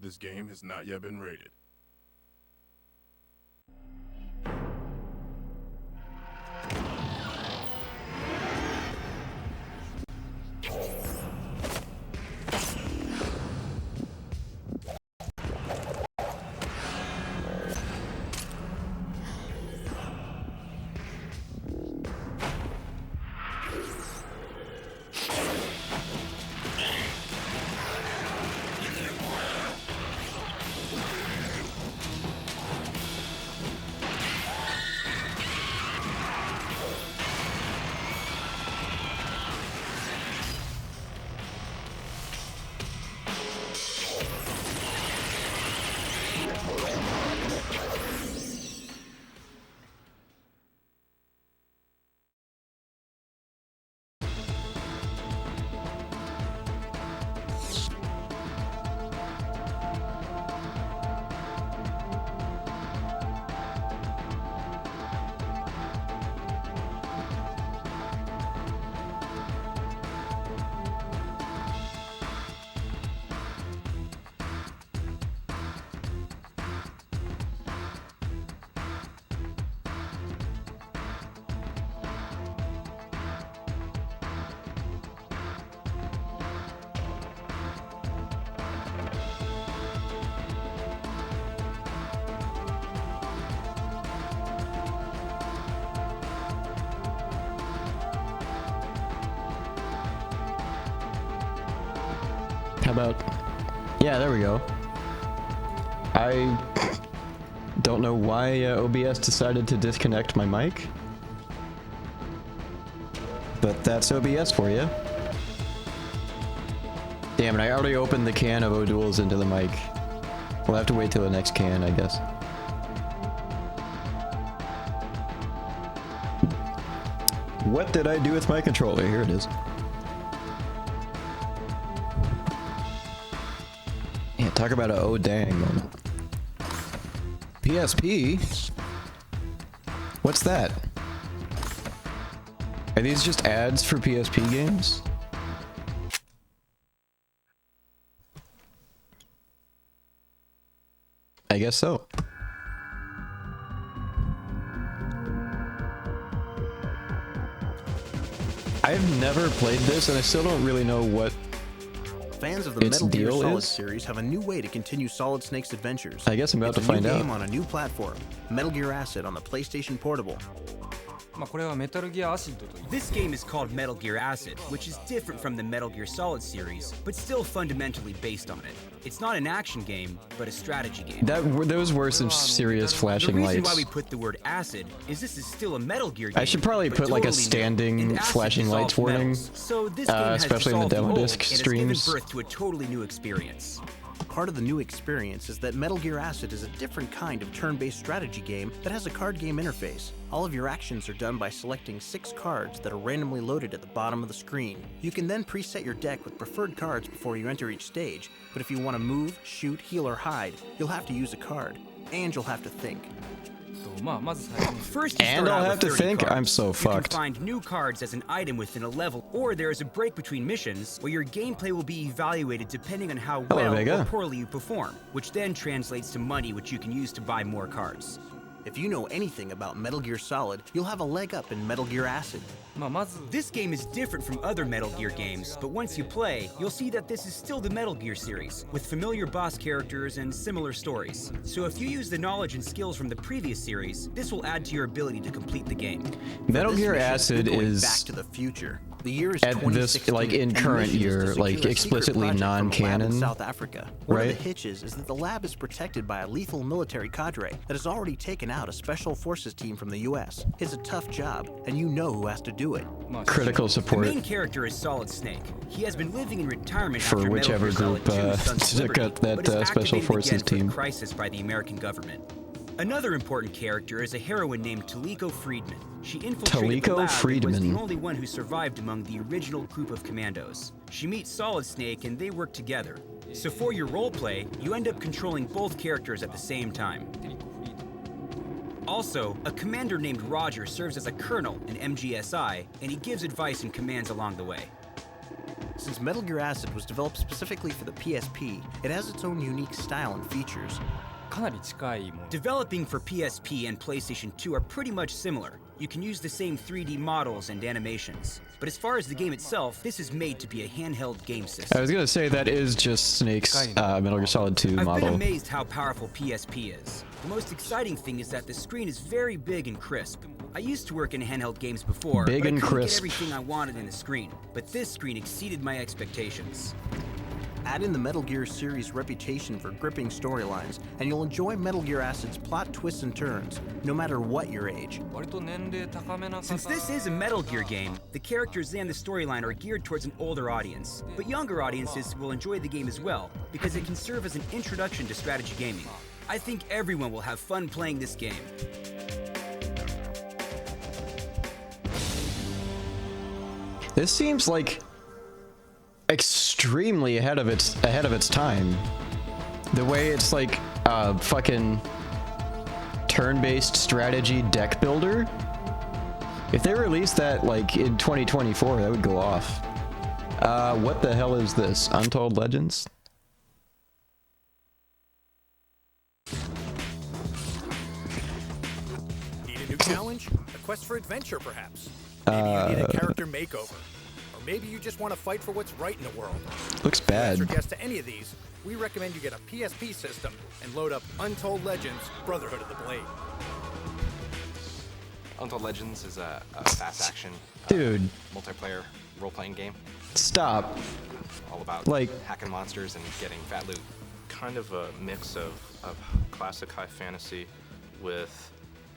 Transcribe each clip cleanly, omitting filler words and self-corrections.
this game has not yet been rated. How about... Yeah, there we go. I don't know why OBS decided to disconnect my mic. But that's OBS for you. Damn it, I already opened the can of O'Doul's into the mic. We'll have to wait till the next can, I guess. What did I do with my controller? Here it is. Yeah, talk about a oh dang moment. PSP? What's that? Are these just ads for PSP games? I guess so. I've never played this and I still don't really know what Fans of the its Metal Gear deal Solid is? series have a new way to continue Solid Snake's adventures. I guess I'm about It's to a new find out. game on a new platform, Metal Gear Acid on the PlayStation Portable. This game is called Metal Gear Acid, which is different from the Metal Gear Solid series, but still fundamentally based on it. It's not an action game, but a strategy game. Those were some serious The flashing reason lights. why we put the word acid is this is still a Metal Gear game. I should probably but put like a totally new. standing And acid flashing lights dissolves warning, metals. So this game has especially in the dissolved demo old disc and has streams. given birth to a totally new experience. Part of the new experience is that Metal Gear Acid is a different kind of turn-based strategy game that has a card game interface. All of your actions are done by selecting 6 cards that are randomly loaded at the bottom of the screen. You can then preset your deck with preferred cards before you enter each stage, but if you want to move, shoot, heal, or hide, you'll have to use a card, and you'll have to think. First, you And start I'll out have with to 30 think? cards. I'm so You fucked. can find new cards as an item within a level, or there is a break between missions where your gameplay will be evaluated depending on how Hello, well Vega. or poorly you perform, which then translates to money which you can use to buy more cards. If you know anything about Metal Gear Solid, you'll have a leg up in Metal Gear Acid. This game is different from other Metal Gear games, but once you play, you'll see that this is still the Metal Gear series, with familiar boss characters and similar stories. So if you use the knowledge and skills from the previous series, this will add to your ability to complete the game. Metal This Gear mission, Acid you're going is Back to the Future. The year is at this, 2016, like, in and the current mission is to year, secure like, a secret explicitly project from a lab in non-canon, South Africa. One right? of the hitches is that the lab is protected by a lethal military cadre that has already taken out a special forces team from the U.S. It's a tough job, and you know who has to do it. critical The support main character is Solid Snake. He has been living in retirement for after whichever Metal Gear group Solid 2 Sons of Liberty, got that but is special activated forces again for the team. crisis by the American government. Another important character is a heroine named Taliko Friedman. She infiltrated the Taliko lab and was Friedman. the only one who survived among the original group of commandos. She meets Solid Snake and they work together. So for your roleplay, you end up controlling both characters at the same time. Also, a commander named Roger serves as a colonel in MGSI, and he gives advice and commands along the way. Since Metal Gear Acid was developed specifically for the PSP, it has its own unique style and features. かなり近いもの Developing for PSP and PlayStation 2 are pretty much similar. You can use the same 3D models and animations. But as far as the game itself, this is made to be a handheld game I system. was gonna say that is just Snake's Metal Gear Solid 2 I've been model. amazed how powerful PSP is. The most exciting thing is that the screen is very big and crisp. I used to work in handheld games before, Big but I and couldn't crisp. get everything I wanted in the screen. But this screen exceeded my expectations. Add in the Metal Gear series' reputation for gripping storylines, and you'll enjoy Metal Gear Acid's plot twists and turns, no matter what your age. 割と年齢高めな方 Since this is a Metal Gear game, the characters and the storyline are geared towards an older audience. But younger audiences will enjoy the game as well, because it can serve as an introduction to strategy gaming. I think everyone will have fun playing this game. This seems like extremely ahead of its time. The way it's like a fucking turn-based strategy deck builder. If they released that like in 2024, that would go off. What the hell is this? Untold Legends? Need a new challenge? A quest for adventure, perhaps? Maybe you need a character makeover. Or maybe you just want to fight for what's right in the world. Looks To answer bad. yes to any of these, we recommend you get a PSP system and load up Untold Legends Brotherhood of the Blade. Untold Legends is a fast action Dude, multiplayer role-playing game stop. all about Like- hacking monsters and getting fat loot. Kind of a mix of classic high fantasy with,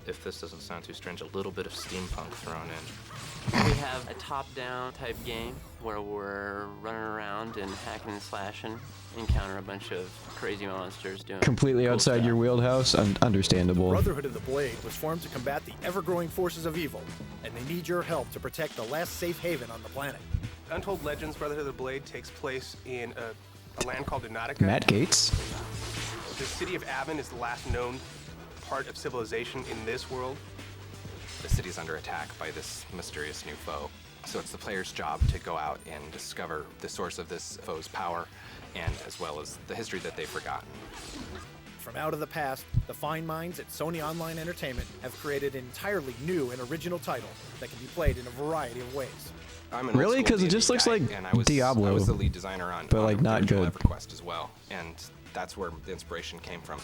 if this doesn't sound too strange, a little bit of steampunk thrown in. We have a top-down type game where we're running around and hacking and slashing, encounter a bunch of crazy monsters doing Completely cool outside stuff. your wheelhouse. Understandable. Brotherhood of the Blade was formed to combat the ever-growing forces of evil, and they need your help to protect the last safe haven on the planet. Untold Legends Brotherhood of the Blade takes place in a land called Lunatica. Matt Gates. The city of Avon is the last known part of civilization in this world. The city's under attack by this mysterious new foe. So it's the player's job to go out and discover the source of this foe's power, and as well as the history that they've forgotten. From out of the past, the fine minds at Sony Online Entertainment have created an entirely new and original title that can be played in a variety of ways. I'm an Really? old school 'Cause it D&D just looks guy, like and I was Diablo, the lead designer on, but, like, not original good. EverQuest as well, and that's where the inspiration came from.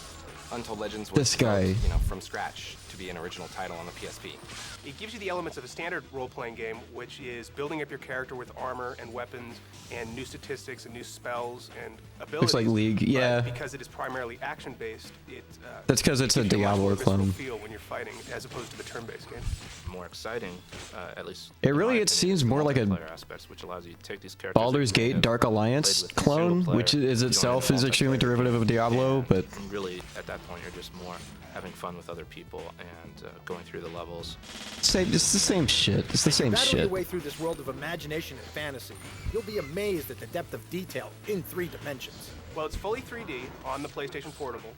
Untold Legends was This guy. built, from scratch to be an original title on the PSP. It gives you the elements of a standard role-playing game, which is building up your character with armor and weapons and new statistics and new spells and abilities. like League, but yeah. because it is primarily action-based, it That's 'cause it's a gives you much Diablo more visceral clone. feel when you're fighting, as opposed to the turn-based game. More exciting, at least. It in my really- it opinion, seems is the more like a multiplayer aspects, which allows you to take these characters that Baldur's you may Gate have Dark Alliance played with in clone, single player, which is join itself the is extremely multiplayer derivative of Diablo, and but really at that point you're just more having fun with other people and going through the levels. it's the same shit. It's the same Battle your shit. way through this world of imagination and fantasy. You'll be amazed at the depth of detail in 3 dimensions. Well, it's fully 3D on the PlayStation Portable,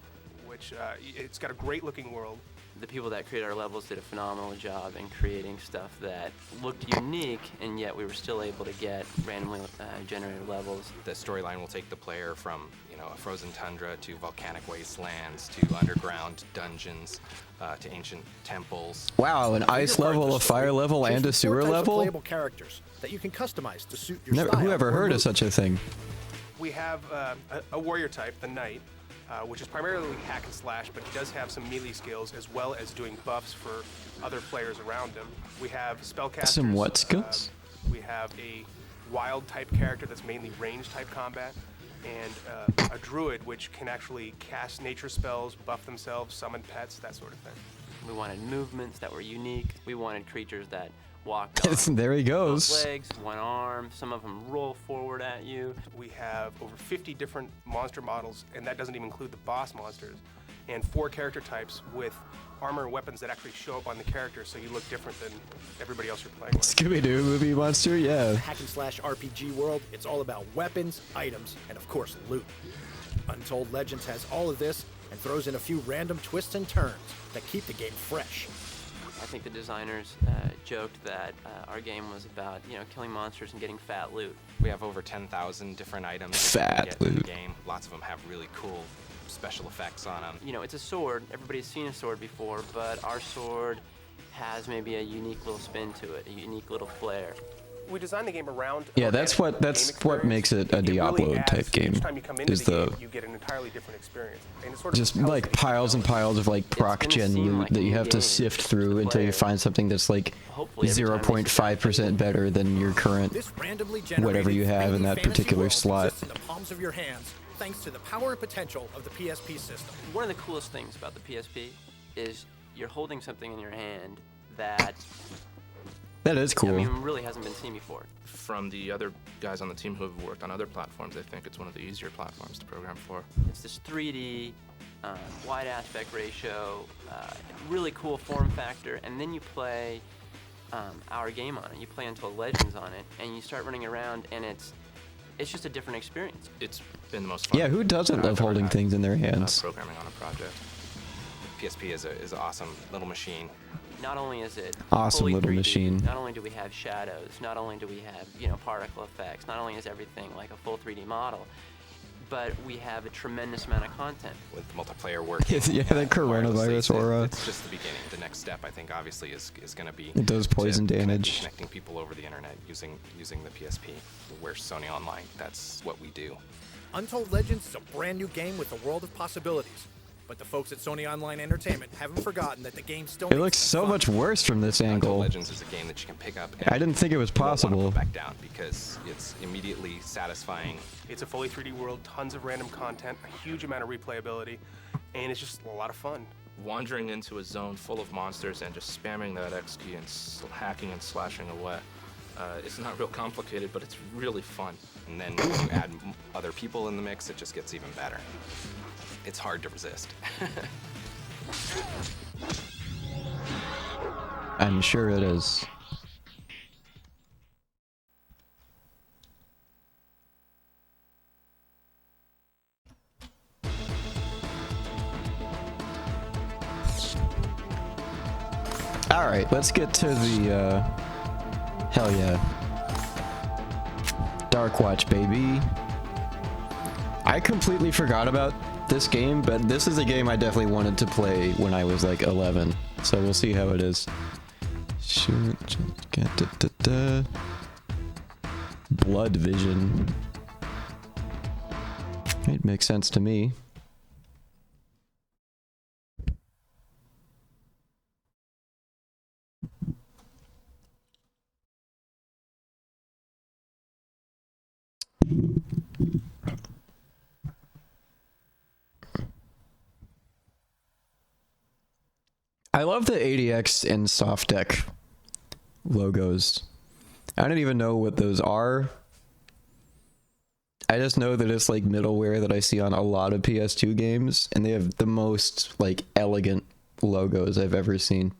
which it's got a great-looking world. The people that created our levels did a phenomenal job in creating stuff that looked unique, and yet we were still able to get randomly generated levels. The storyline will take the player from, a frozen tundra to volcanic wastelands to underground dungeons to ancient temples. Wow, an For your ice part of level, the a story, fire level, choose and from a 4 sewer types of level? playable characters that you can customize to suit your Never, style. who ever or heard of mood. such a thing? We have a warrior type, the knight, which is primarily hack and slash, but he does have some melee skills as well as doing buffs for other players around him. We have spellcasters. Some what skills? We have a wild type character that's mainly range type combat, and a druid which can actually cast nature spells, buff themselves, summon pets, that sort of thing. We wanted movements that were unique. We wanted creatures that walked on There he both goes. legs, one arm. Some of them roll forward at you. We have over 50 different monster models, and that doesn't even include the boss monsters, and 4 character types with armor and weapons that actually show up on the character, so you look different than everybody else you're playing with. Scooby-Doo movie monster, yeah. Hack and slash RPG world, it's all about weapons, items, and of course, loot. Untold Legends has all of this and throws in a few random twists and turns that keep the game fresh. I think the designers joked that our game was about, killing monsters and getting fat loot. We have over 10,000 different items Fat that you can get in the loot. game. Lots of them have really cool special effects on them. It's a sword. Everybody's seen a sword before, but our sword has maybe a unique little spin to it, a unique little flair. We designed the game around. Yeah, that's what makes it a Diablo type game. Each time you come into Is the game, you get an entirely different experience. And it sort of just tells like that you piles and know. piles of like proc gonna gen seem loot like a that you new have to game sift to through the until you player. find something that's like Hopefully every time they 0.5% better than your current This randomly generated whatever you have in 3D that fantasy particular world slot. exists in the palms of your hands, thanks to the power and potential of the PSP system. One of the coolest things about the PSP is you're holding something in your hand that That is cool. really hasn't been seen before. From the other guys on the team who have worked on other platforms, I think it's one of the easier platforms to program for. It's this 3D, wide aspect ratio, really cool form factor, and then you play our game on it. You play Untold Legends on it, and you start running around, and it's just a different experience. It's been the most fun. Yeah, who doesn't that I've love ever holding had, things in their hands? Programming on a project. PSP is an awesome little machine. Not only is it Awesome fully little 3D, machine. not only do we have shadows, not only do we have particle effects, not only is everything like a full 3D model, but we have a tremendous amount of content. With multiplayer working. Yeah, that coronavirus aura. It's just the beginning. The next step, I think, obviously, is going to be It does poison damage. connecting people over the internet using the PSP. We're Sony Online. That's what we do. Untold Legends is a brand new game with a world of possibilities. But the folks at Sony Online Entertainment haven't forgotten that the game still It looks so much worse from this Untold angle. Legends is a game that you can pick up. I didn't think it was you won't wanna possible. put back down because it's immediately satisfying. It's a fully 3D world, tons of random content, a huge amount of replayability, and it's just a lot of fun. Wandering into a zone full of monsters and just spamming that X key and hacking and slashing away. It's not real complicated, but it's really fun. And then when you add other people in the mix, it just gets even better. It's hard to resist. I'm sure it is. Alright, let's get to the, hell yeah. Dark Watch, baby. I completely forgot about this game, but this is a game I definitely wanted to play when I was like 11. So we'll see how it is. Shoot, Blood Vision. It makes sense to me. I love the ADX and soft deck logos. I don't even know what those are. I just know that it's like middleware that I see on a lot of PS2 games, and they have the most like elegant logos I've ever seen.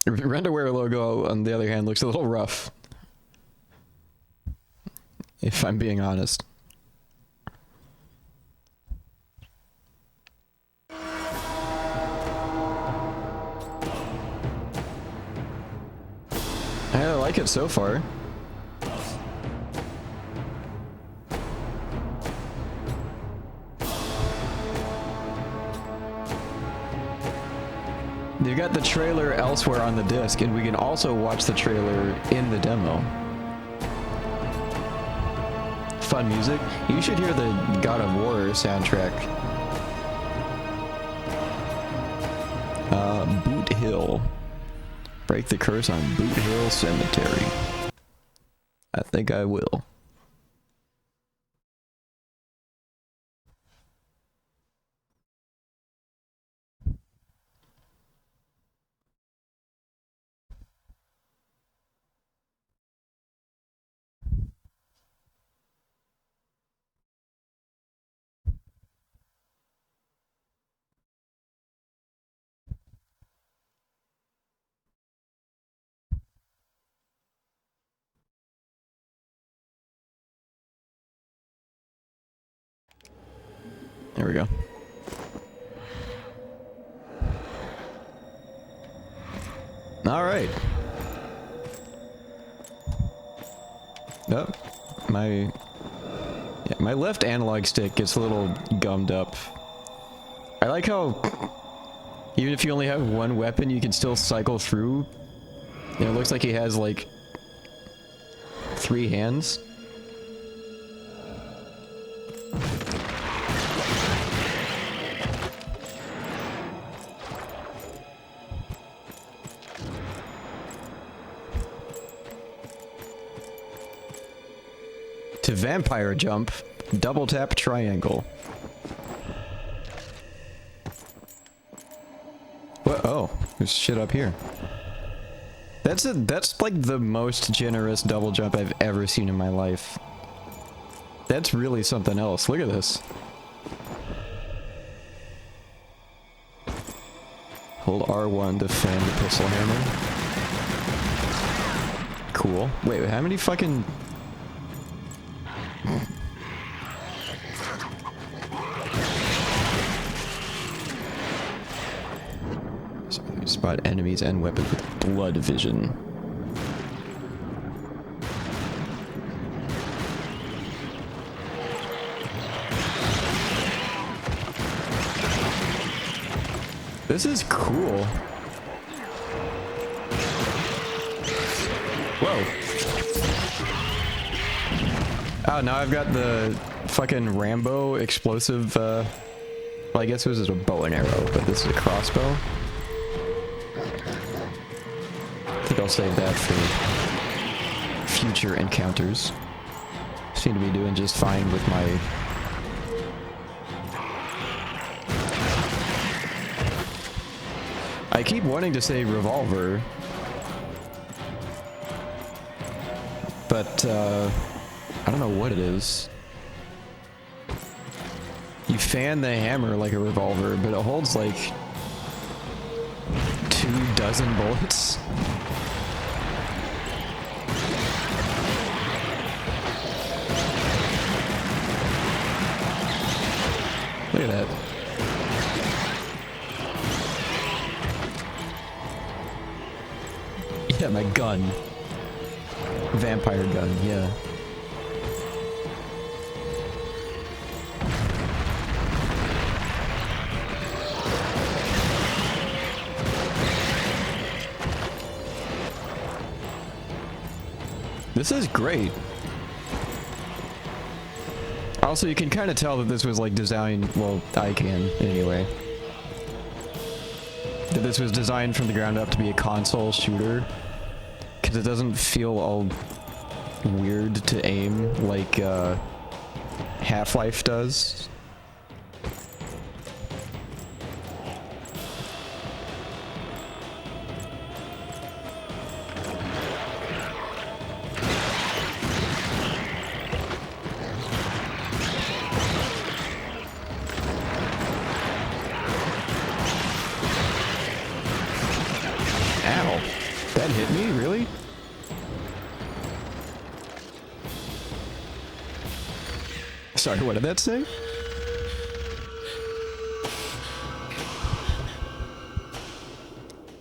Rent-A-Wear logo, on the other hand, looks a little rough, if I'm being honest. I like it so far. They've got the trailer elsewhere on the disc, and we can also watch the trailer in the demo. Fun music. You should hear the God of War soundtrack. Boot Hill. Break the curse on Boot Hill Cemetery. I think I will. There we go. All right. Oh, my left analog stick gets a little gummed up. I like how even if you only have one weapon, you can still cycle through. And it looks like he has like 3 hands. To vampire jump, double tap triangle. What? Oh, there's shit up here. That's like the most generous double jump I've ever seen in my life. That's really something else. Look at this. Hold R1 to fan the pistol hammer. Cool. Wait, how many fucking... So you spot enemies and weapons with blood vision. This is cool. Whoa. Oh, now I've got the fucking Rambo explosive, well, I guess this is a bow and arrow, but this is a crossbow. I think I'll save that for future encounters. Seem to be doing just fine with my... I keep wanting to say revolver, but I don't know what it is. You fan the hammer like a revolver, but it holds like 24 bullets. Look at that. Yeah, my gun. Vampire gun, yeah. This is great. Also, you can kind of tell that this was like designed, well, I can anyway. That this was designed from the ground up to be a console shooter. Because it doesn't feel all weird to aim like Half-Life does. Ow. That hit me? Really? Sorry, what did that say?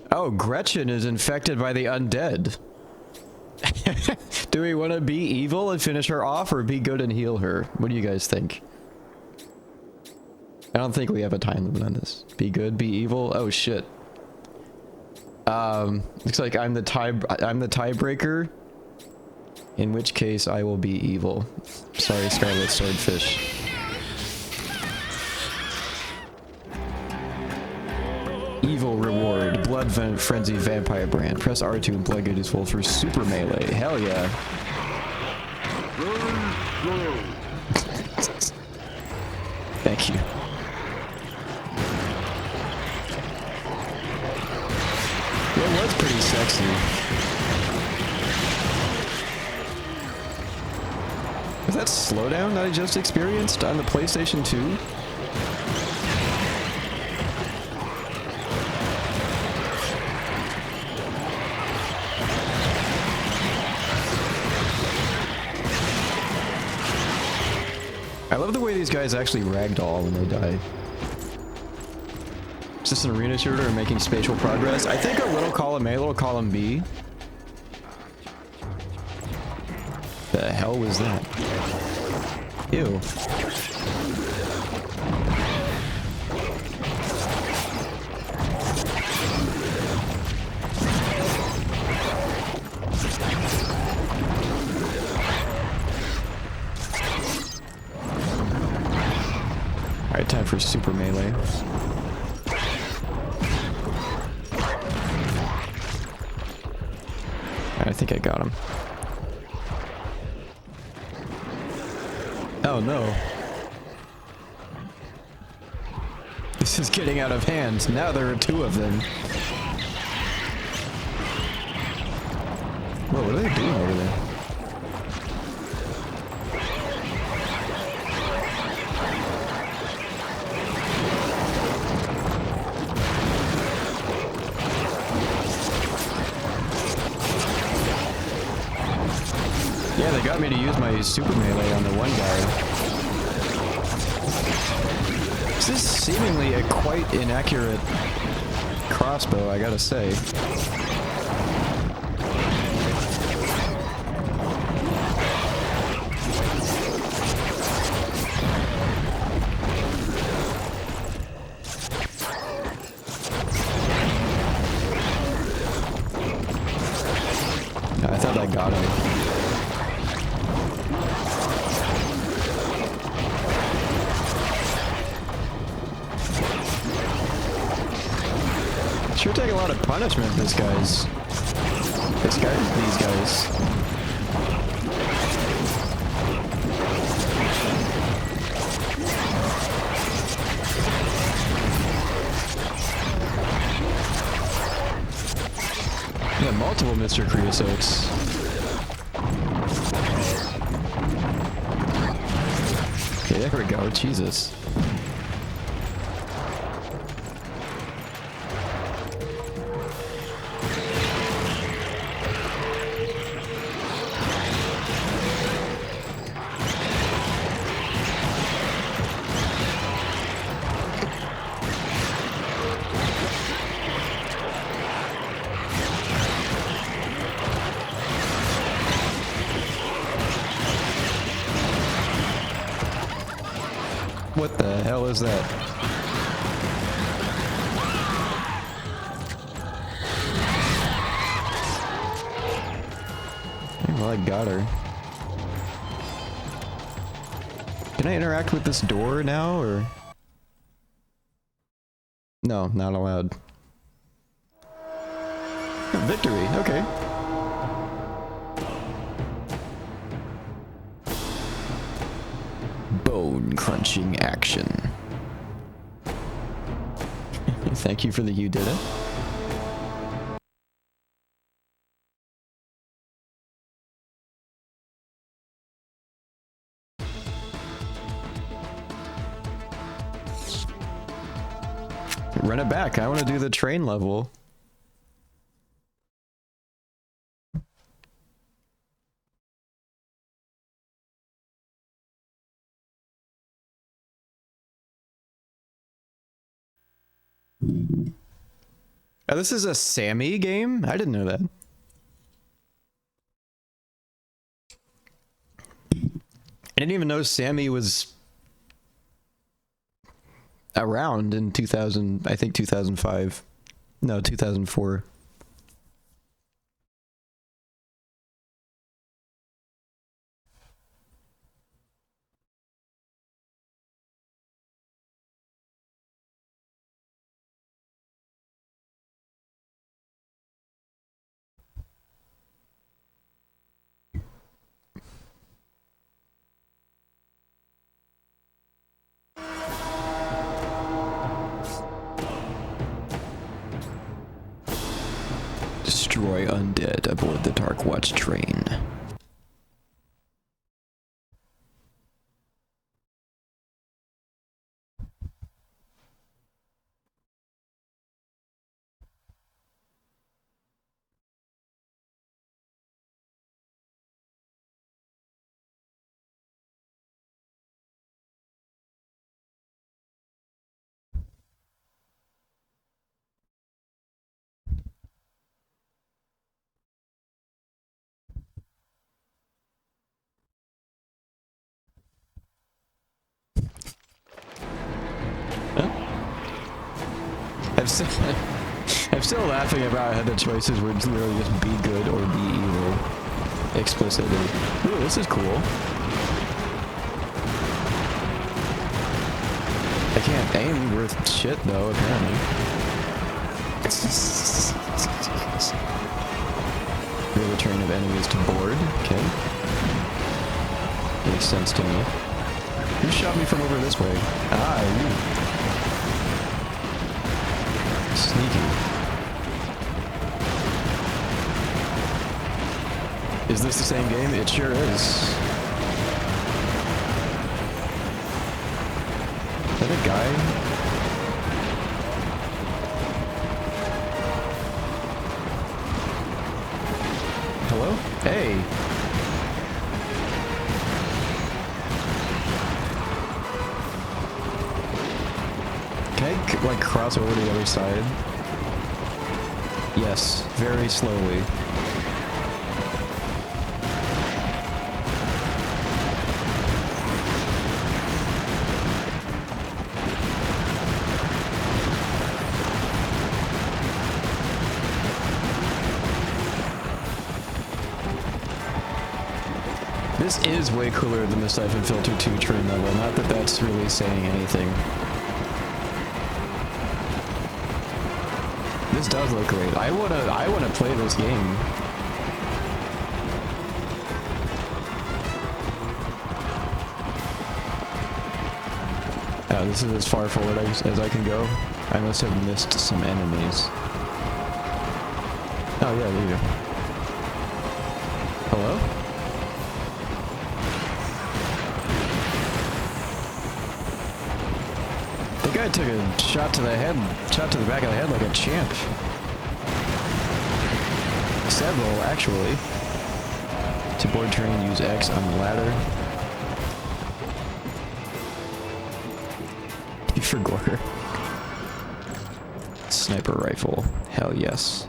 Oh, Gretchen is infected by the undead. Do we want to be evil and finish her off, or be good and heal her? What do you guys think? I don't think we have a time limit on this. Be good, be evil. Oh shit. Looks like I'm the tiebreaker. In which case, I will be evil. Sorry, Scarlet Swordfish. Evil reward. Blood Frenzy Vampire Brand. Press R2 and Blood Gauge is full for Super Melee. Hell yeah. Thank you. It was pretty sexy. Was that slowdown that I just experienced on the PlayStation 2? I love the way these guys actually ragdoll when they die. Is this an arena shooter or making spatial progress? I think a little column A, little column B. The hell was that? Ew. Alright, time for super melee. I think I got him. Oh no. This is getting out of hand. Now there are two of them. Whoa, what are they doing over there? Yeah, they got me to use my super melee on the one guy. This is seemingly a quite inaccurate crossbow, I gotta say. I thought I got him. Sure take a lot of punishment, these guys. These guys. Yeah, multiple Mr. Creosotes. Okay, there we go, Jesus. What the hell is that? Well, I got her. Can I interact with this door now, or? No, not allowed. Oh, victory, okay. Bone-crunching action. Thank you for the you did it. Run it back. I want to do the train level. Oh, this is a Sammy game? I didn't know that. I didn't even know Sammy was around in 2000, I think 2005. No, 2004. Destroy undead aboard the Dark Watch train. I'm still laughing about how the choices would literally just be good or be evil. Explicitly. Ooh, this is cool. I can't aim worth shit though, apparently. Rear the train of enemies to board. Okay. Makes sense to me. Who shot me from over this way? Ah, you. Sneaky. Is this the same game? It sure is. Is that a guy? Hello? Hey! Can I, like, cross over to the other side? Yes, very slowly. This is way cooler than the Siphon Filter 2 train level, not that that's really saying anything. This does look great. I wanna play this game. Oh, this is as far forward as I can go. I must have missed some enemies. Oh yeah, there you go. Hello? The guy took a shot to the head, shot to the back of the head like a champ. Several, actually. To board train, use X on the ladder. For gore. Sniper rifle. Hell yes.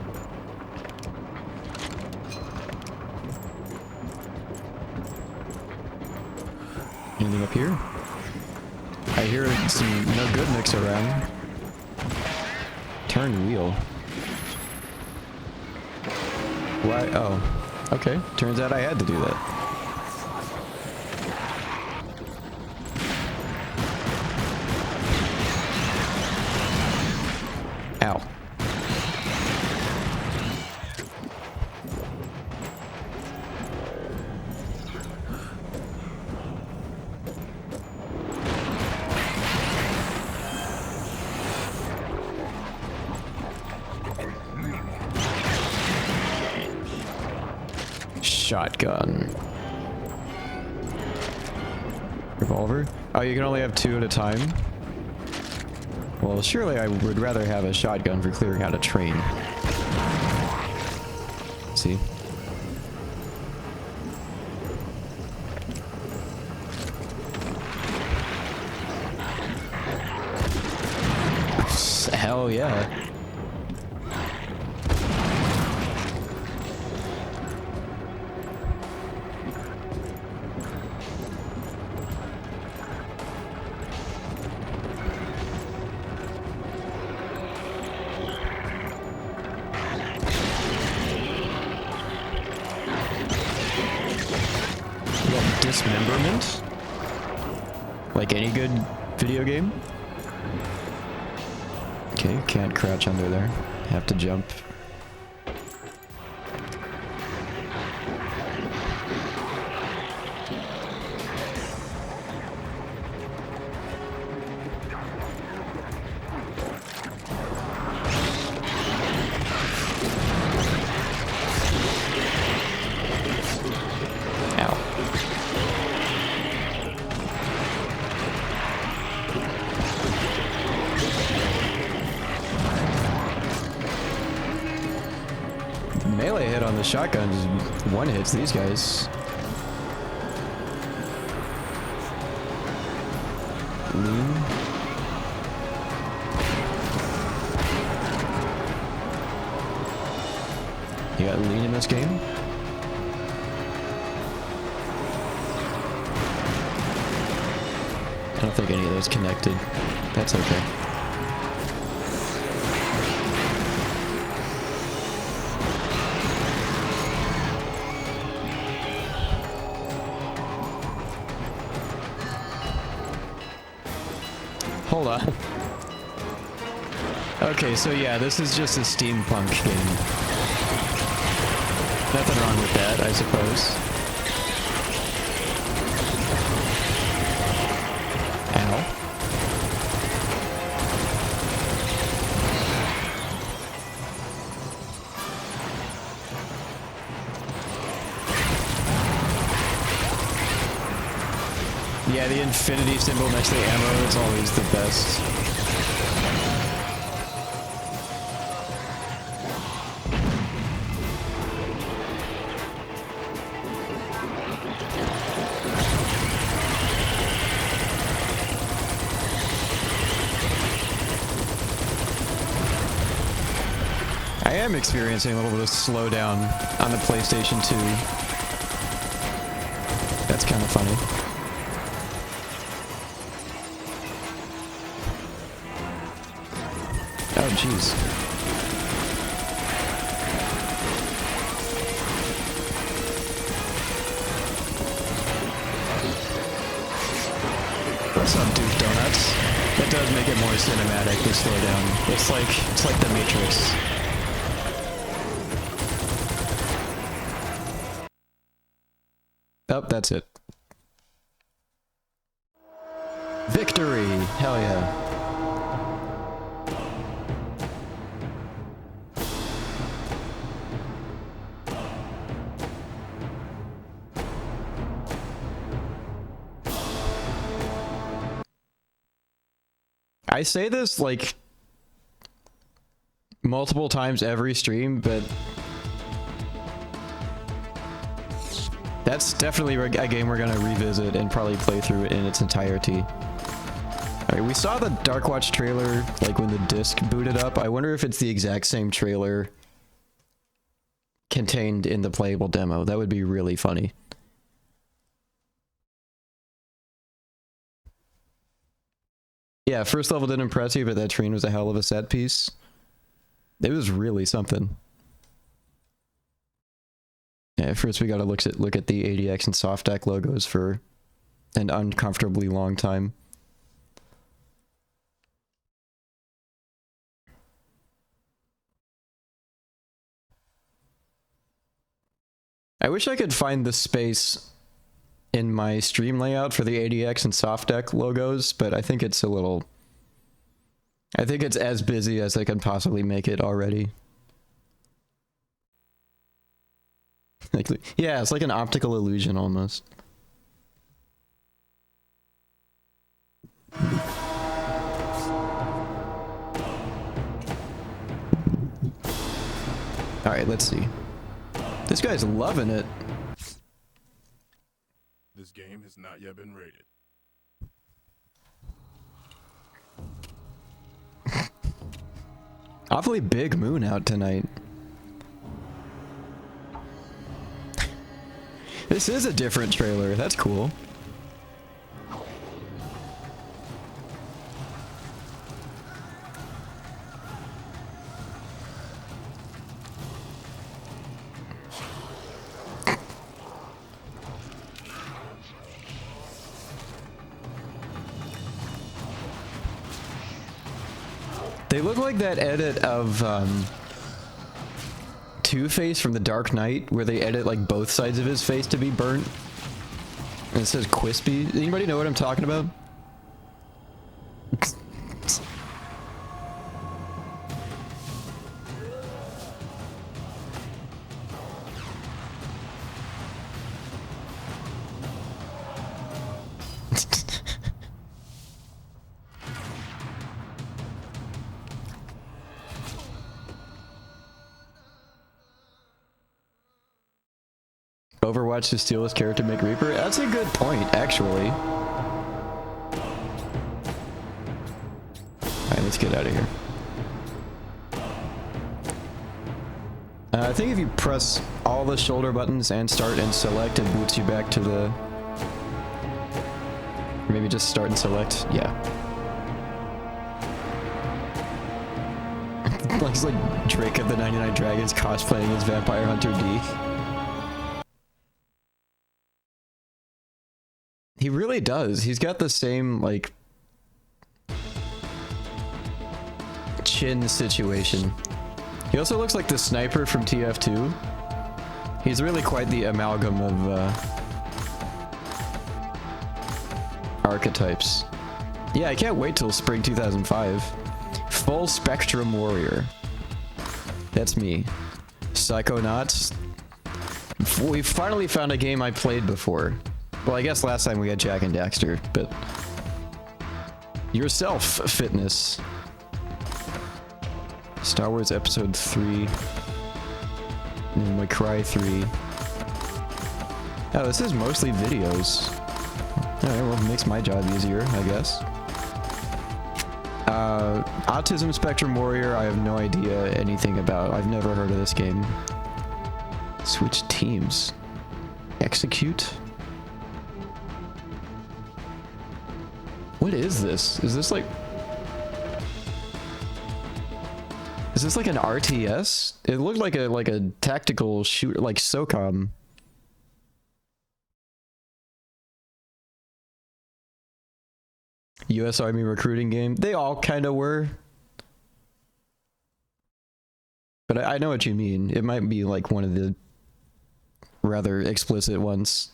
Anything up here? I hear some no good mix around. Turn wheel. Why? Oh. Okay. Turns out I had to do that. Ow. Shotgun. Revolver? Oh, you can only have 2 at a time? Well, surely I would rather have a shotgun for clearing out a train. See? Hell yeah. Dismemberment? Like any good video game? Okay, can't crouch under there. Have to jump. Melee hit on the shotgun just one hits these guys. Lean. You got lean in this game? I don't think any of those connected. That's okay. Hold on. Okay, so yeah, this is just a steampunk game. Nothing wrong with that, I suppose. Ow. Yeah, the infinity symbol next to the ammo is always the best. I am experiencing a little bit of slowdown on the PlayStation 2. That's kind of funny. Oh, jeez. What's up, Duke Donuts? That does make it more cinematic, the slowdown. It's like the Matrix. Oh, that's it. Victory! Hell yeah. I say this like multiple times every stream, but that's definitely a game we're gonna revisit and probably play through in its entirety. Alright, we saw the Darkwatch trailer like when the disc booted up. I wonder if it's the exact same trailer contained in the playable demo. That would be really funny. Yeah, first level didn't impress you, but that train was a hell of a set piece. It was really something. Yeah, first we gotta look at the ADX and soft deck logos for an uncomfortably long time. I wish I could find the space in my stream layout for the ADX and soft deck logos, but I think it's as busy as I can possibly make it already. Like, yeah, it's like an optical illusion almost. Alright, let's see. This guy's loving it. This game has not yet been rated. Awfully big moon out tonight. This is a different trailer. That's cool. They look like that edit of Two-Face from The Dark Knight, where they edit like both sides of his face to be burnt. And it says Quispy. Anybody know what I'm talking about? Overwatch to steal his character, make Reaper? That's a good point, actually. Alright, let's get out of here. I think if you press all the shoulder buttons and start and select, it boots you back to the... Maybe just start and select, yeah. Looks like Drake of the 99 Dragons cosplaying as Vampire Hunter D. He really does. He's got the same, like, chin situation. He also looks like the sniper from TF2. He's really quite the amalgam of archetypes. Yeah, I can't wait till spring 2005. Full Spectrum Warrior. That's me. Psychonauts. We finally found a game I played before. Well, I guess last time we had Jak and Daxter, but... Yourself, Fitness. Star Wars Episode 3. Cry 3. Oh, this is mostly videos. Alright, well, it makes my job easier, I guess. Autism Spectrum Warrior, I have no idea anything about. I've never heard of this game. Switch teams. Execute? What is this? Is this like... Is this like an RTS? It looked like a tactical shooter, like SOCOM. US Army recruiting game. They all kind of were. But I know what you mean. It might be like one of the rather explicit ones.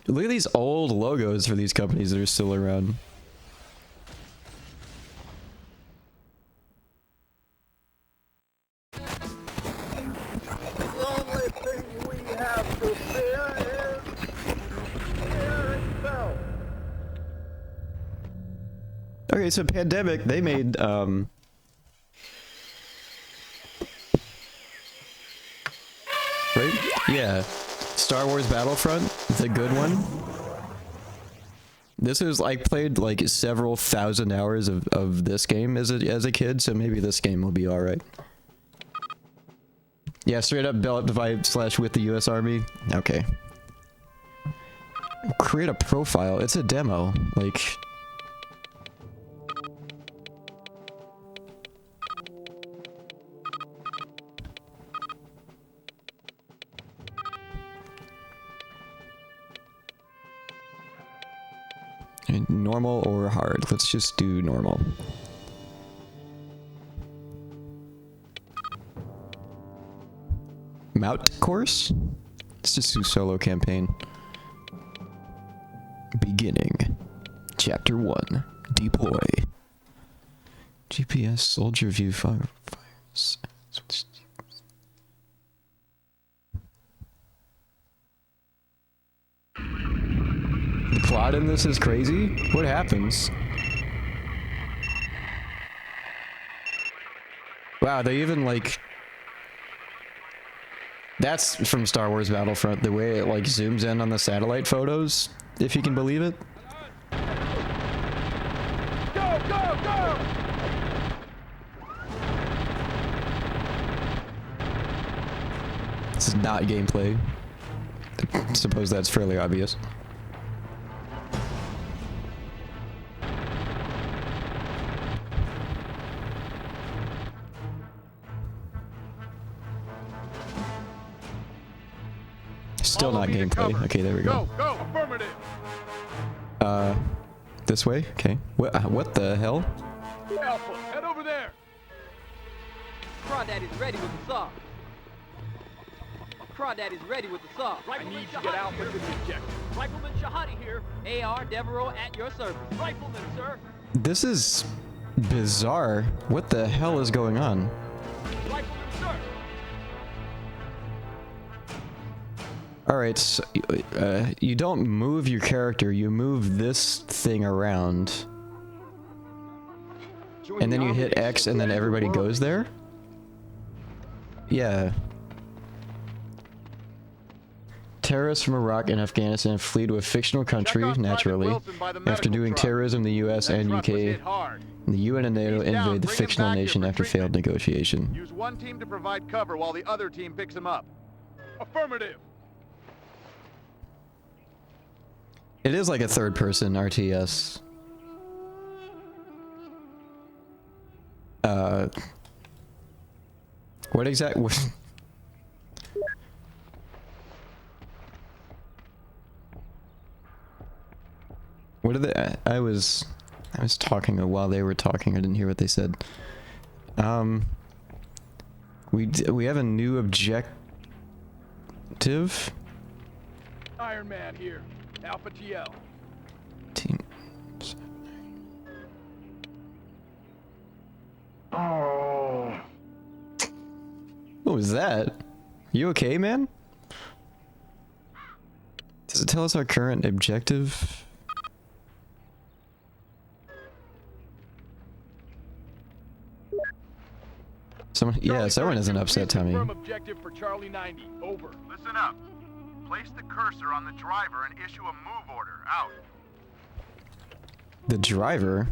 Look at these old logos for these companies that are still around. Okay, so Pandemic, they made, right? Yeah. Star Wars Battlefront, the good one. This is, I played like several thousand hours of this game as a kid, so maybe this game will be alright. Yeah, straight up Bell Vibe / with the US Army. Okay. Create a profile. It's a demo. Like... Normal or hard? Let's just do normal. Mount course? Let's just do solo campaign. Beginning. Chapter 1. Deploy. GPS soldier view fire. The plot in this is crazy? What happens? Wow, they even like... That's from Star Wars Battlefront, the way it like zooms in on the satellite photos, if you can believe it. Go, go, go! This is not gameplay. I suppose that's fairly obvious. Still not gameplay. Okay, there we go. Go, affirmative. This way? Okay. What the hell? Alpha, head over there. Crawdaddy's ready with the saw. Crawdaddy's ready with the saw. I need to get Alpha to the objective. Rifleman Shahadi here. AR Devereaux at your service. Rifleman, sir. This is bizarre. What the hell is going on? Rifleman, sir. Alright, so, you don't move your character, you move this thing around. And then you hit X and then everybody goes there? Yeah. Terrorists from Iraq and Afghanistan flee to a fictional country, naturally. After doing terrorism, the US and UK, the UN and NATO invade the fictional nation after failed negotiation. Use one team to provide cover while the other team picks them up. Affirmative. It is like a third-person RTS. What exactly? What did they? I was talking while they were talking. I didn't hear what they said. We have a new objective. Iron Man here. Alpha TL. Team. Oh. What was that? You okay, man? Does it tell us our current objective? Someone has an upset tummy. Objective for Charlie 90. Over. Listen up. Place the cursor on the driver and issue a move order. Out. The driver?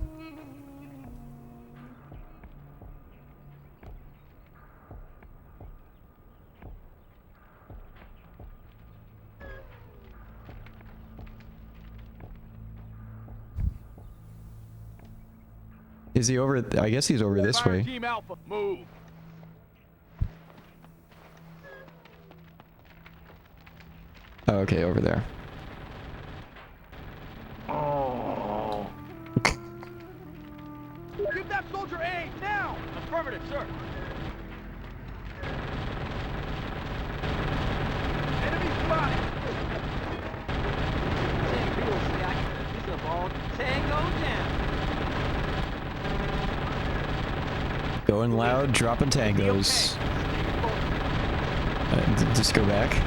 Is he over? I guess he's over this way. Team Alpha, move. Oh, okay, over there. Oh. Give that soldier aid now. Affirmative, sir. Enemy spotted. Tango down. Going loud, dropping tangos. Just go back.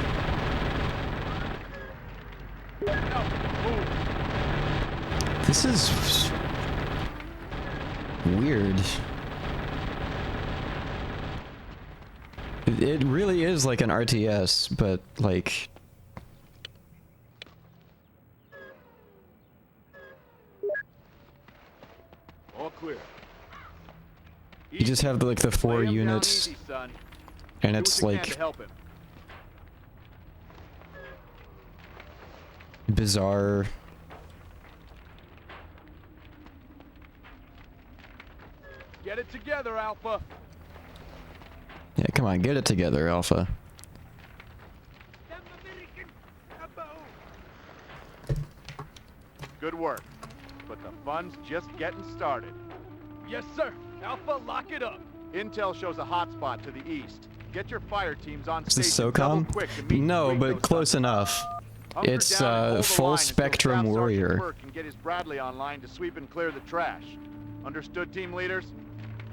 This is weird. It really is like an RTS, but like... All clear. You just have like the 4 units, easy, son. and Do it's what you can like to help him. bizarre. Get it together, Alpha. Yeah, come on, get it together, Alpha. Good work. But the fun's just getting started. Yes, sir. Alpha, lock it up. Intel shows a hotspot to the east. Get your fire teams on Is this station double SOCOM? quick to meet and No, greet but those close suckers. enough. Hunker It's down and hold the full line until spectrum Staff Sergeant warrior. Burke can get his Bradley online to sweep and clear the trash. Understood, team leaders?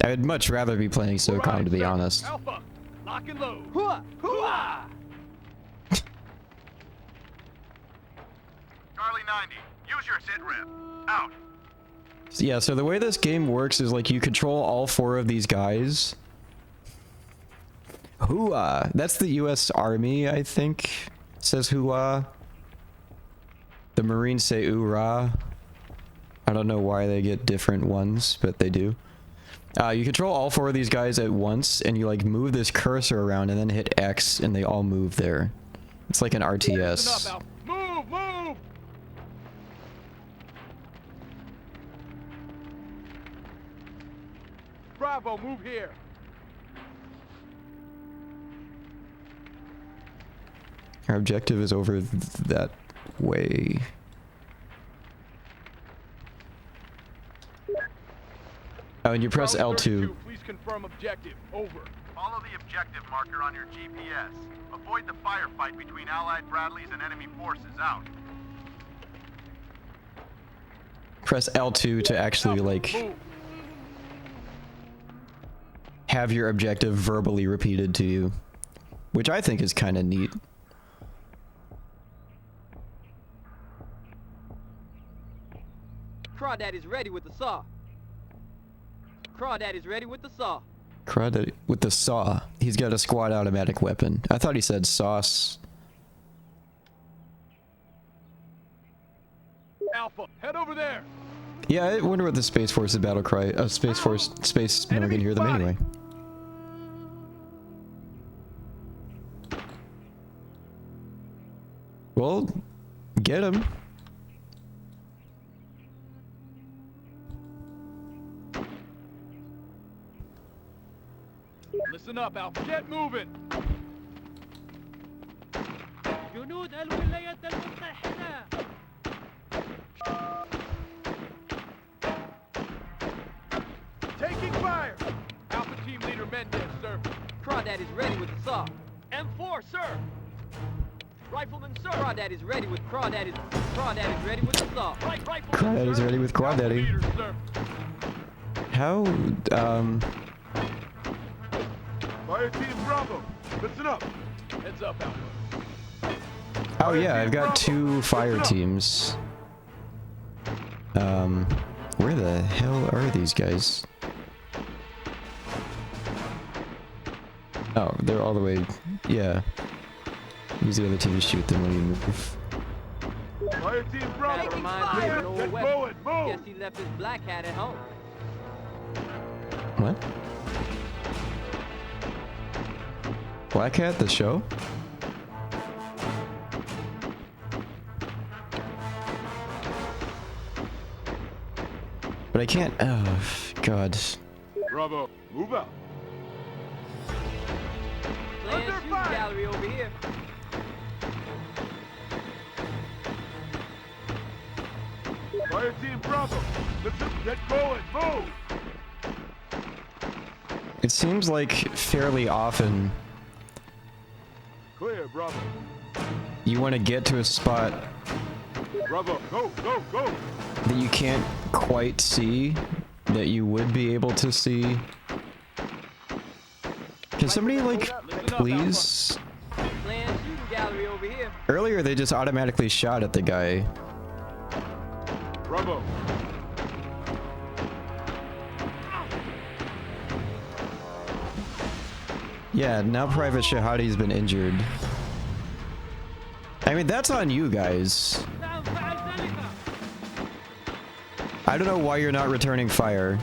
I would much rather be playing SOCOM, to be honest. Alpha, lock and load. Hooah! Hooah! Charlie 90, use your sit rep. Out. Yeah, so the way this game works is like you control all 4 of these guys. Hooah! That's the US Army, I think. It says hooah. The Marines say oorah. I don't know why they get different ones, but they do. You control all 4 of these guys at once, and you like move this cursor around and then hit X, and they all move there. It's like an RTS. Move, move! Bravo, move here. Our objective is over that way. Oh, and you press Charlie L2. 32, please confirm objective. Over. Follow the objective marker on your GPS. Avoid the firefight between Allied Bradleys and enemy forces. Out. Press L2 to actually like Move. have your objective verbally repeated to you, which I think is kind of neat. Crawdaddy's ready with the saw. Crawdaddy's ready with the saw. Crud with the saw. He's got a squad automatic weapon. I thought he said sauce. Alpha, head over there. Yeah, I wonder what the Space Force's battle cry. Space Force, Space. No, we're gonna hear them anyway. Well, get him. Listen up, Alpha. Get moving. جنود الولايات المتحدة. saw. M4, sir. Rifleman, sir. Crawdad is ready with Crawdad is ready with the saw. Rifleman, Crawdaddy's ready with Crawdaddy. How, Fire team Bravo, listen up. Heads up, Alpha. Oh yeah, I've got 2 fire teams. Where the hell are these guys? Oh, they're all the way, yeah. Use the other team to shoot them when you move. Fire team Bravo, That reminds me of an old get weapon. going, move. Guess he left his black hat at home. What? Black Hat, the show? But I can't, oh, God. Bravo, move out. Land shooting gallery over here. Fire team Bravo, listen, get going, move. It seems like fairly often Clear, Bravo. you want to get to a spot Bravo, go, go, go. that you can't quite see, that you would be able to see. Can somebody, like, please? Land shooting gallery over here. Earlier they just automatically shot at the guy. Bravo. Yeah, now Private Shahadi's been injured. I mean, that's on you guys. I don't know why you're not returning fire.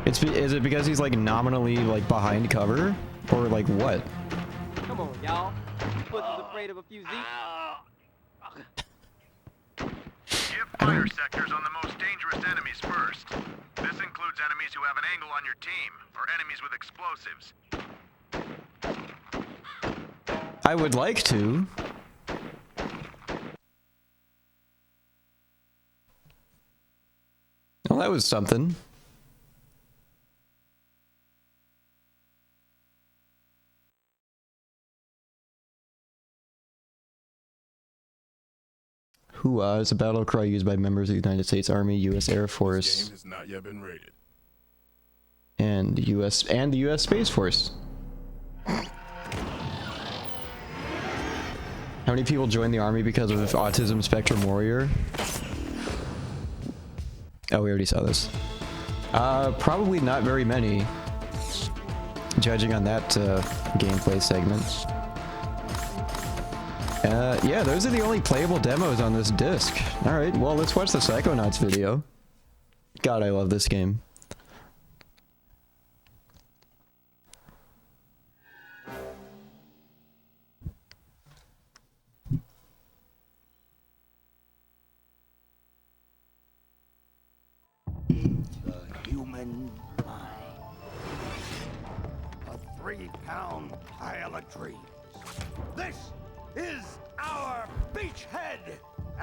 Is it because he's like nominally like behind cover? Or like what? Come on, y'all. You pussies afraid of a few Z's? Give fire sectors on the most dangerous enemies first. This includes enemies who have an angle on your team, or enemies with explosives. I would like to. Well, that was something. Hua is a battle cry used by members of the United States Army, U.S. Air This Force, game has not yet been rated. and the U.S. Space Force. How many people joined the army because of Autism Spectrum Warrior? Oh, we already saw this. Probably not very many, judging on that gameplay segment. Yeah, those are the only playable demos on this disc. Alright, well, let's watch the Psychonauts video. God, I love this game. The human mind. A 3-pound pile of dreams. This is our beachhead,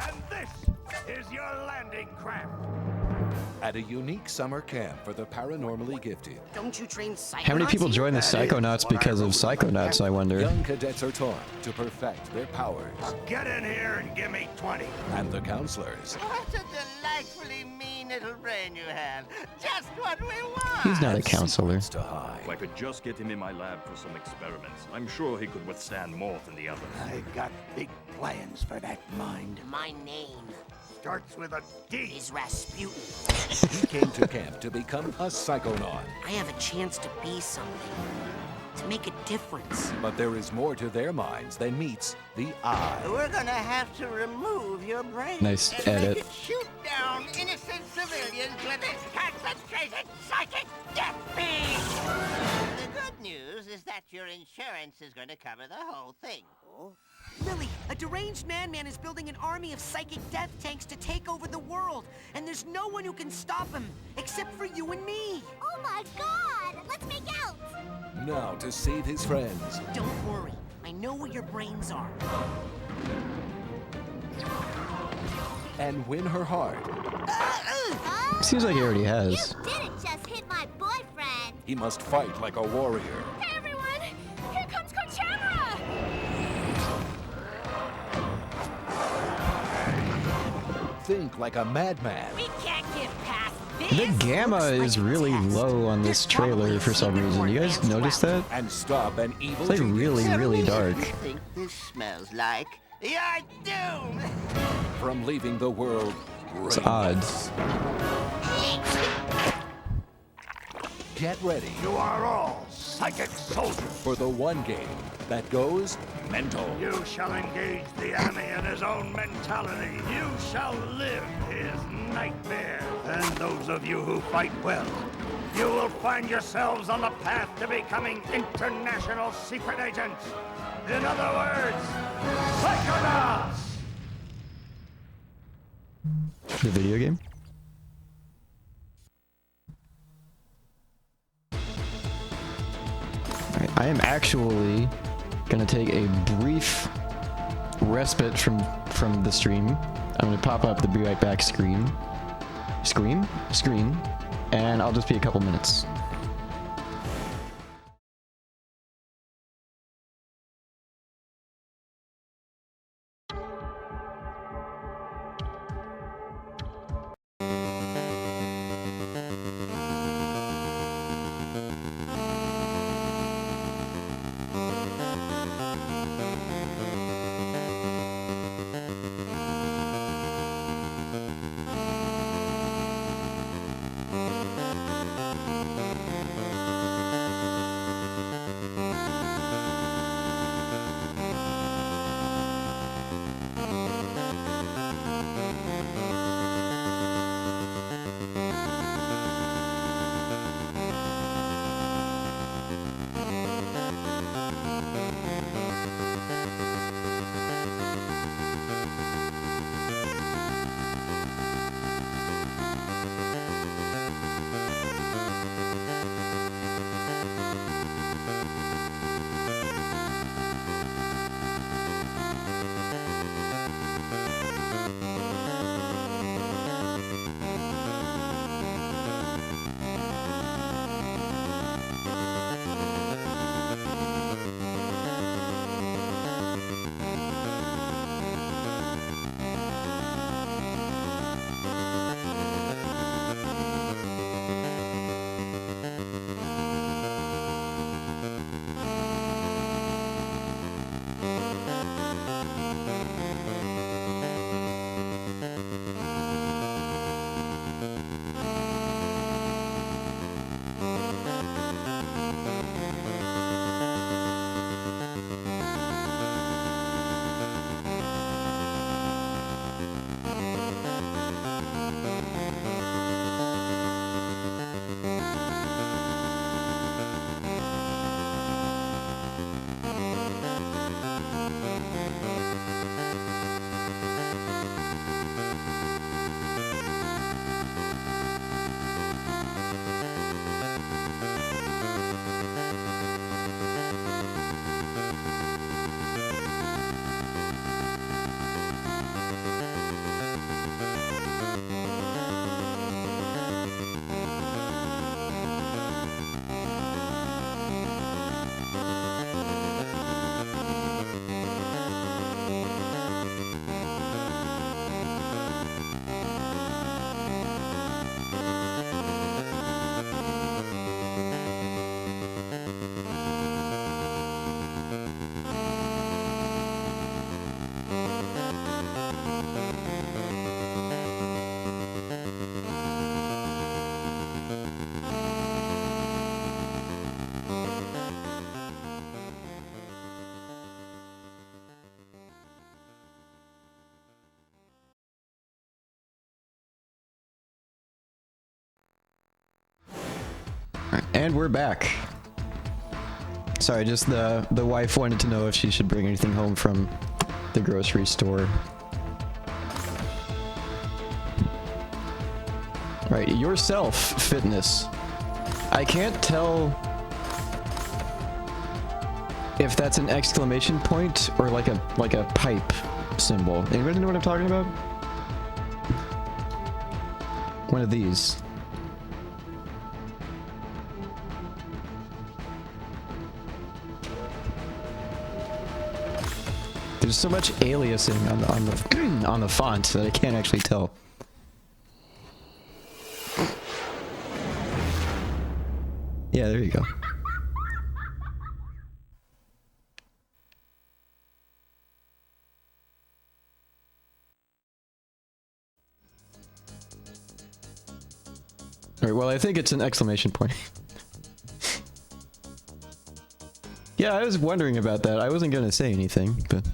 and this is your landing craft. At a unique summer camp for the paranormally gifted. Don't you train Psychonauts? How many people join the Psychonauts because of Psychonauts, I wonder? Young cadets are taught to perfect their powers. Get in here and give me 20. And the counselors. What a delightfully mean little brain you have. Just what we want. He's not a counselor. To hide. If I could just get him in my lab for some experiments, I'm sure he could withstand more than the others. I got big plans for that mind. My name Starts with a D. is Rasputin. He came to camp to become a psychonaut. I have a chance to be something. To make a difference. But there is more to their minds than meets the eye. We're gonna have to remove your brain. Nice and edit. Make it shoot down innocent civilians with its concentrated psychic death beam. The good news is that your insurance is gonna cover the whole thing. Lily, a deranged man is building an army of psychic death tanks to take over the world, and there's no one who can stop him, except for you and me. Oh my god! Let's make out! Now to save his friends. Don't worry, I know where your brains are. and win her heart. Seems like he already has. You didn't just hit my boyfriend. He must fight like a warrior. Hey everyone! Here comes Coachella! Think like a madman. We can't get past The gamma is really low on this trailer for some reason. You guys notice that? And stop an evil It's like really, really dark. You think this smells like your doom? From leaving the world. It's odd. Get ready. You are all psychic soldiers. For the one game that goes mental. You shall engage the enemy in his own mentality. You shall live his nightmare. And those of you who fight well, you will find yourselves on the path to becoming international secret agents. In other words, psychonauts! The video game? Alright, I am actually gonna take a brief respite from the stream. I'm gonna pop up the be right back screen, and I'll just be a couple minutes. And we're back. Sorry, just the wife wanted to know if she should bring anything home from the grocery store. Right, yourself fitness. I can't tell if that's an exclamation point or like a pipe symbol. Anybody know what I'm talking about? one of these. There's so much aliasing on the on the font that I can't actually tell. Yeah, there you go. Alright, well, I think it's an exclamation point. Yeah, I was wondering about that. I wasn't gonna say anything, but...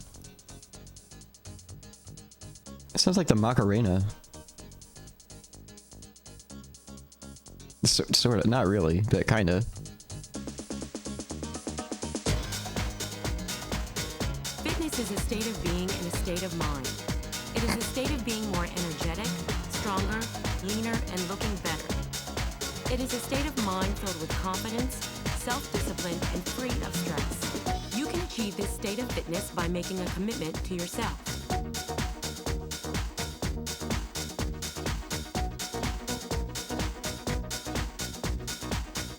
It sounds like the Macarena. Sort of, not really, but kinda. Fitness is a state of being and a state of mind. It is a state of being more energetic, stronger, leaner, and looking better. It is a state of mind filled with confidence, self-discipline, and free of stress. You can achieve this state of fitness by making a commitment to yourself.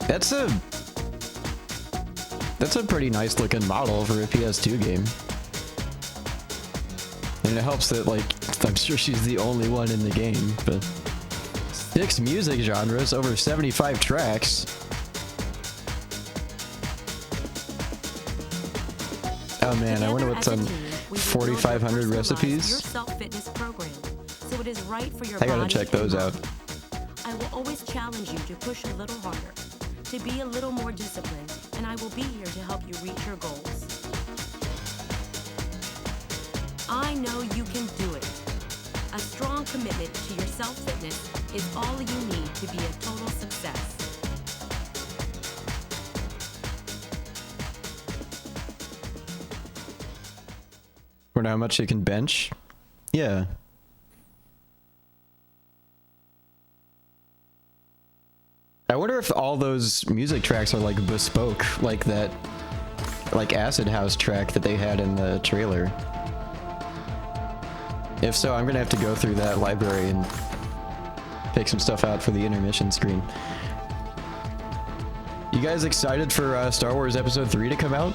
That's a pretty nice looking model for a PS2 game. And it helps that, like, I'm sure she's the only one in the game, but 6 music genres, over 75 tracks. Oh man, I wonder what's on 4,500 recipes. I gotta check those out. I will always challenge you to push a little harder, to be a little more disciplined, and I will be here to help you reach your goals. I know you can do it. A strong commitment to your self-fitness is all you need to be a total success. Wonder how much you can bench? Yeah. I wonder if all those music tracks are like bespoke, like that, like Acid House track that they had in the trailer. If so, I'm gonna have to go through that library and pick some stuff out for the intermission screen. You guys excited for Star Wars Episode 3 to come out?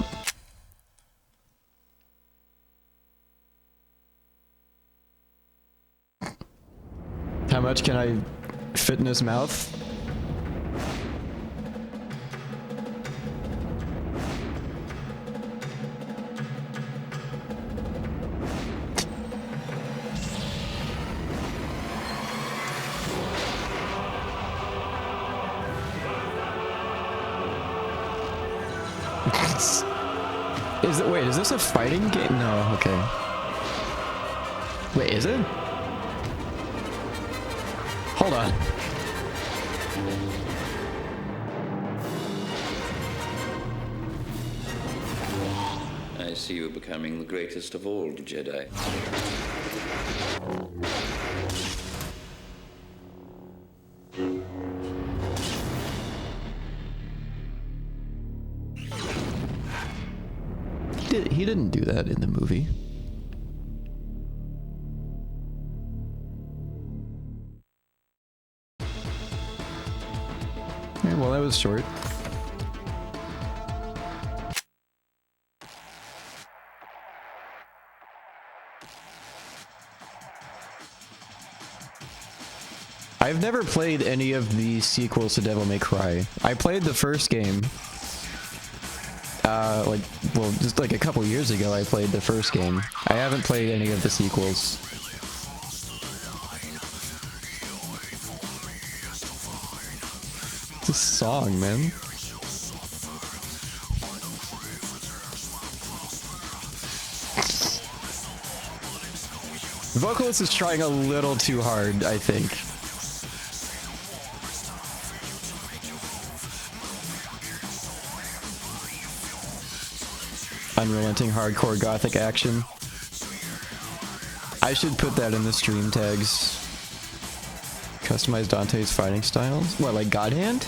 How much can I fit in his mouth? Wait, is this a fighting game? No, okay. Wait, is it? Hold on. I see you becoming the greatest of all Jedi. He didn't do that in the movie. Yeah, well, that was short. I've never played any of the sequels to Devil May Cry. I played the first game. Just like a couple years ago I played the first game. I haven't played any of the sequels. This song, man. The vocalist is trying a little too hard, I think. Unrelenting hardcore gothic action. I should put that in the stream tags. Customize Dante's fighting styles? What, like God Hand?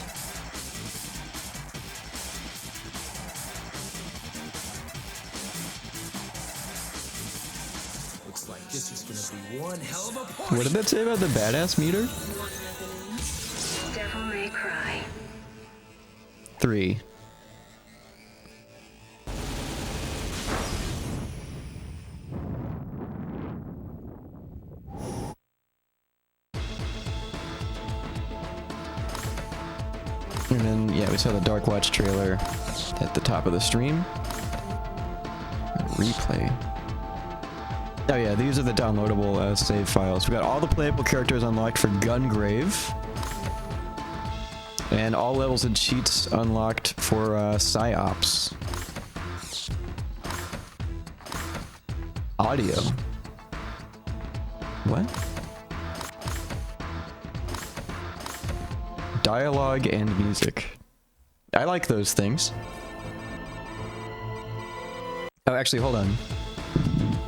Looks like this is gonna be one hell of a party. What did that say about the badass meter? Devil May Cry. 3. And then, yeah, we saw the Dark Watch trailer at the top of the stream. Replay. Oh yeah, these are the downloadable save files. We got all the playable characters unlocked for Gungrave. And all levels and cheats unlocked for PsyOps. Audio. What? Dialogue and music. I like those things. Oh, actually, hold on.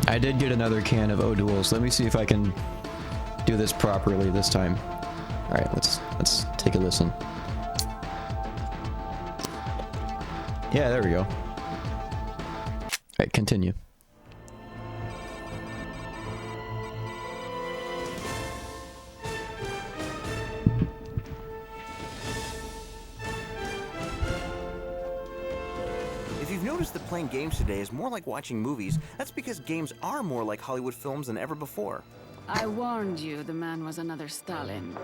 I did get another can of O'Doul's. Let me see if I can do this properly this time. All right, let's take a listen. Yeah, there we go. All right, continue. If you've noticed that playing games today is more like watching movies, that's because games are more like Hollywood films than ever before. I warned you the man was another Stalin.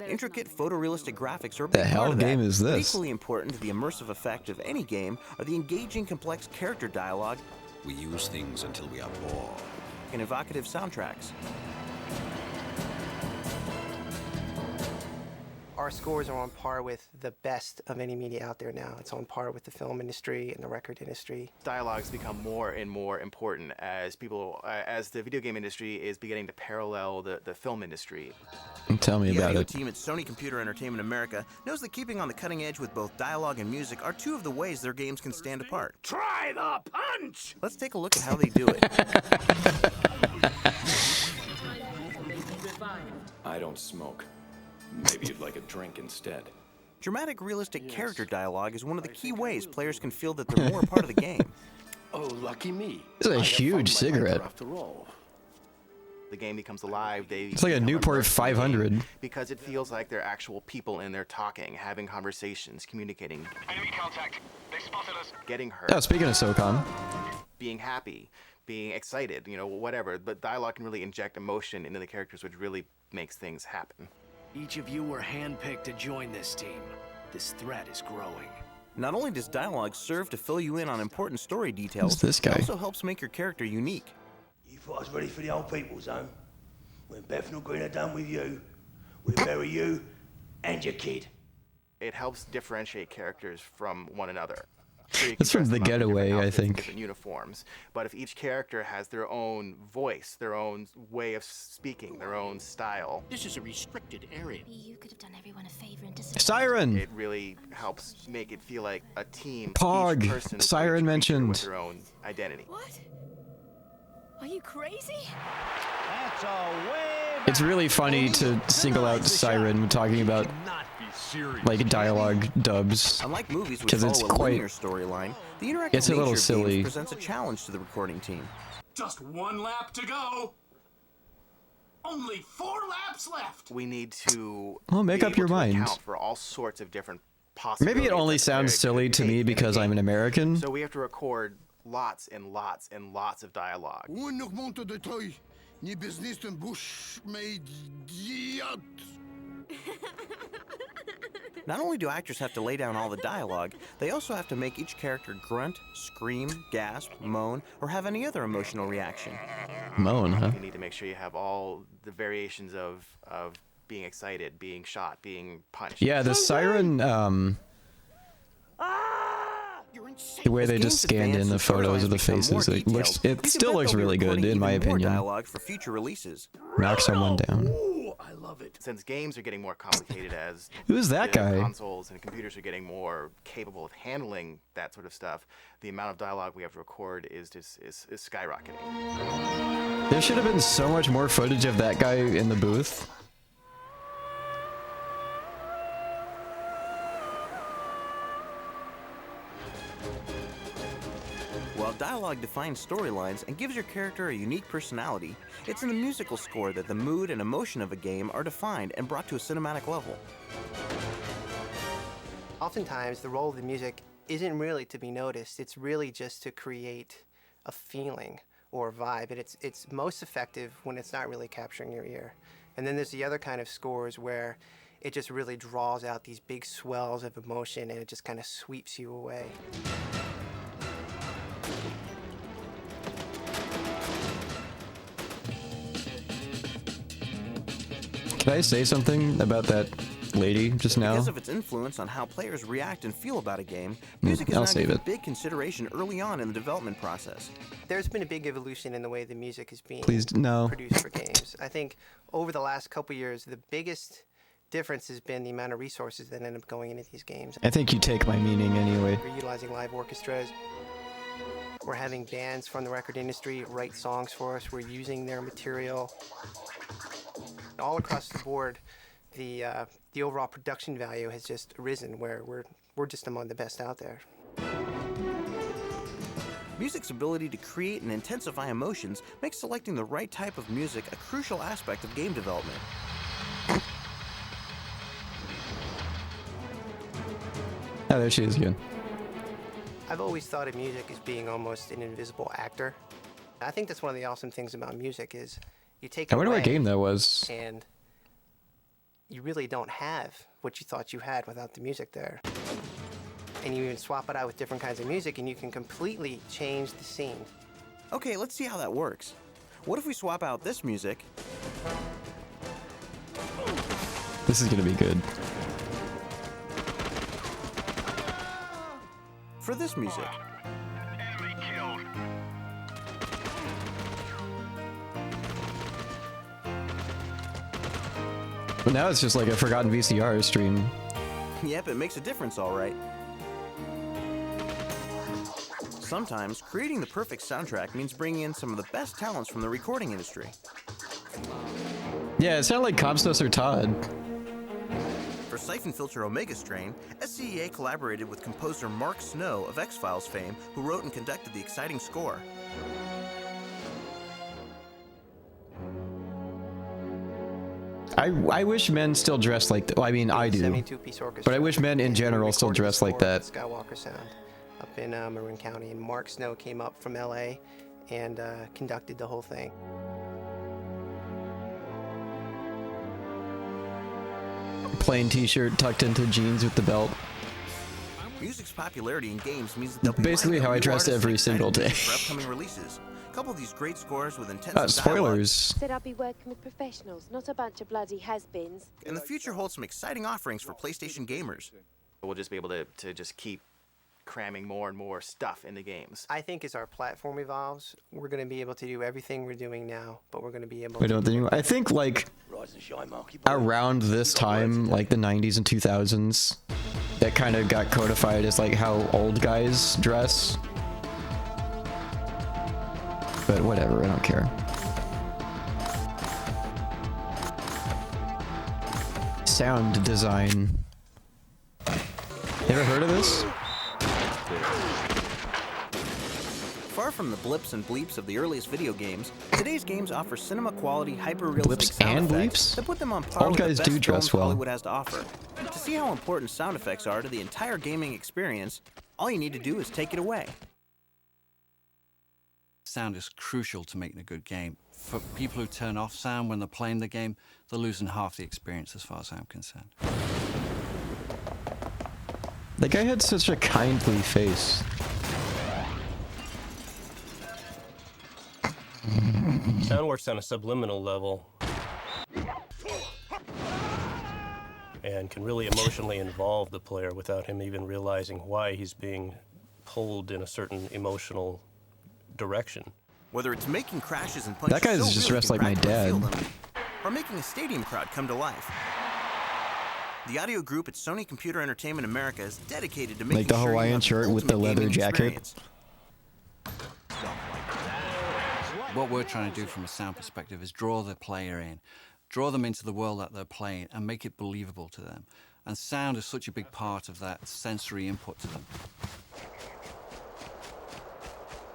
Intricate photorealistic graphics are a The big hell part of game that, is but this? equally important to the immersive effect of any game are the engaging, complex character dialogue. We use things until we are bored. And evocative soundtracks. Our scores are on par with the best of any media out there now. It's on par with the film industry and the record industry. Dialogues become more and more important as as the video game industry is beginning to parallel the film industry. Tell me The about audio it. team at Sony Computer Entertainment America knows that keeping on the cutting edge with both dialogue and music are two of the ways their games can stand apart. Try the punch! Let's take a look at how they do it. I don't smoke. Maybe you'd like a drink instead. Dramatic, realistic character dialogue is one of the key ways players can feel that they're more a part of the game. Oh, lucky me. This is a huge cigarette. After all. The game becomes alive. It's like a Newport 500. Because it feels like they're actual people and they're talking, having conversations, communicating. Enemy contact. They spotted us. Getting hurt. Oh, speaking of SOCOM. Being happy, being excited, you know, whatever. But dialogue can really inject emotion into the characters, which really makes things happen. Each of you were handpicked to join this team. This threat is growing. Not only does dialogue serve to fill you in on important story details, Who's this guy? it also helps make your character unique. You thought I was ready for the old people zone? When Bethnal Green are done with you, we bury you and your kid. It helps differentiate characters from one another. So you can That's from dress The them up in different Getaway, I outfits and think. different uniforms. But if each character has their own voice, their own way of speaking, their own style, This is a restricted area. You could have done everyone a favor and Siren! it really helps make it feel like a team. Pog. Each person is Siren each creature mentioned. with their own identity. What? Are you crazy? That's a way It's really funny to single out Siren when talking about like dialogue dubs. Unlike movies which Because it's follow a quite linear storyline, the interactive it's a little nature of silly. games presents a challenge to the recording team. Just one lap to go. Only 4 laps left. We need to Well, make be up able your to mind. account for all sorts of different possibilities. Maybe it only that the sounds player silly could to take me in a because I'm game. an American. So we have to record lots and lots and lots of dialogue. Not only do actors have to lay down all the dialogue, they also have to make each character grunt, scream, gasp, moan, or have any other emotional reaction. Moan, huh? You need to make sure you have all the variations of being excited, being shot, being punched. Yeah, the Siren, the way they just scanned in the photos of the faces, it still looks really good in my opinion. Dialogue for future releases. Knock someone down. I love it. Since games are getting more complicated as Who's that the guy? consoles and computers are getting more capable of handling that sort of stuff, the amount of dialogue we have to record is skyrocketing. There should have been so much more footage of that guy in the booth. While dialogue defines storylines and gives your character a unique personality, it's in the musical score that the mood and emotion of a game are defined and brought to a cinematic level. Oftentimes, the role of the music isn't really to be noticed. It's really just to create a feeling or a vibe, and it's most effective when it's not really capturing your ear. And then there's the other kind of scores where it just really draws out these big swells of emotion and it just kind of sweeps you away. Can I say something about that lady just now? Because of its influence on how players react and feel about a game, music is I'll now save given it. big consideration early on in the development process. There's been a big evolution in the way the music is being Please, no. produced for games. I think over the last couple years, the biggest difference has been the amount of resources that end up going into these games. I think you take my meaning anyway. We're utilizing live orchestras. We're having bands from the record industry write songs for us. We're using their material. All across the board, the overall production value has just risen, where we're just among the best out there. Music's ability to create and intensify emotions makes selecting the right type of music a crucial aspect of game development. Oh, there she is again. I've always thought of music as being almost an invisible actor. I think that's one of the awesome things about music is you take it I wonder what away game that was. and you really don't have what you thought you had without the music there. And you even swap it out with different kinds of music and you can completely change the scene. Okay, let's see how that works. What if we swap out this music This is gonna be good. for this music? But now it's just like a forgotten VCR stream. Yep, it makes a difference, all right. Sometimes, creating the perfect soundtrack means bringing in some of the best talents from the recording industry. Yeah, it sounded like Comstos or Todd. For Siphon Filter Omega Strain, SCEA collaborated with composer Mark Snow of X-Files fame, who wrote and conducted the exciting score. I wish men still dressed like that. Well, I mean, I do. 72-piece orchestra. But I wish men in general still Recorded dress like score that. at Skywalker Sound up in Marin County, and Mark Snow came up from LA and conducted the whole thing. Plain t-shirt tucked into jeans with the belt. Music's popularity in games means that they'll be Basically lining up how I new dress artists every and exciting single day. music for upcoming releases. Couple these great scores with intensive Spoilers. Said I'd be working with professionals, not a bunch of bloody has-beens. dialogue, and the future holds some exciting offerings for PlayStation gamers. We'll just be able to just keep cramming more and more stuff into games. I think as our platform evolves, we're going to be able to do everything we're doing now, but we're going to be able I to... don't think. I think like Rise and shine, Marky boy. around this time, like the 90s and 2000s, that kind of got codified as like how old guys dress. But whatever, I don't care. Sound design. You ever heard of this? Far from the blips and bleeps of the earliest video games, today's games offer cinema-quality, hyper-realistic Blips sound and effects bleeps? that put them on par Old with the guys best do dress films well. Hollywood has to offer. To see how important sound effects are to the entire gaming experience, all you need to do is take it away. Sound is crucial to making a good game. For people who turn off sound when they're playing the game, they're losing half the experience as far as I'm concerned. That guy had such a kindly face. Sound works on a subliminal level and can really emotionally involve the player without him even realizing why he's being pulled in a certain emotional direction. Whether it's making crashes and punches That guy's so just real you dressed can like my practically dad. feel them, or making a stadium crowd come to life. The audio group at Sony Computer Entertainment America is dedicated to making Like the sure you Hawaiian have shirt with the ultimate leather gaming jacket. experience. What we're trying to do from a sound perspective is draw the player in, draw them into the world that they're playing, and make it believable to them. And sound is such a big part of that sensory input to them.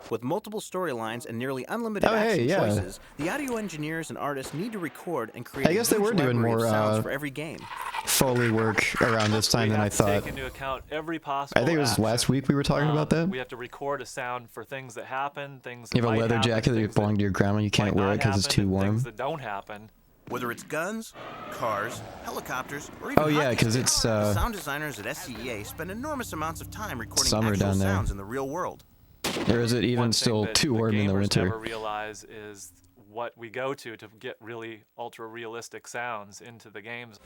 With multiple storylines and nearly unlimited action yeah. choices, the audio engineers and artists need to record and create I guess they a huge were doing library of more, sounds for every game. Foley work around this time than I thought. Take into account every possible I think it was last action. week we were talking about that. We have to record a sound for things that happen, things that You have a might leather happen, jacket that things belonged to your grandma. You can't might wear it not because it's happen, too and warm. Things that don't happen. Whether it's guns, cars, helicopters, or even Oh yeah, hockey because sticks, it's the sound designers at SCEA spend enormous amounts of time recording summer actual down there. sounds in the real world. Or is it even One still thing that too the warm in the gamers winter? never realize is what we go to get really ultra-realistic sounds into the games.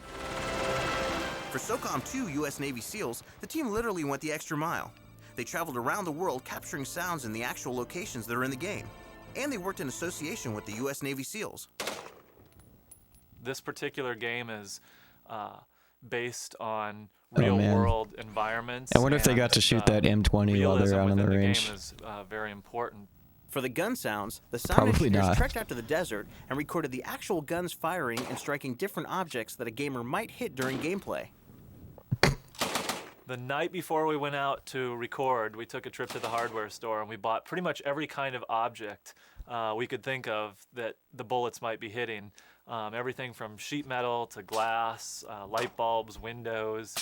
For SOCOM 2 U.S. Navy SEALs, the team literally went the extra mile. They traveled around the world capturing sounds in the actual locations that are in the game. And they worked in association with the U.S. Navy SEALs. This particular game is based on Oh, man. real-world environments. I wonder if they got to shoot that M20 while realism they're out on the within range. game is very important. For the gun sounds, the sound Probably engineers not. trekked out to the desert and recorded the actual guns firing and striking different objects that a gamer might hit during gameplay. The night before we went out to record, we took a trip to the hardware store and we bought pretty much every kind of object we could think of that the bullets might be hitting. Everything from sheet metal to glass, light bulbs, windows.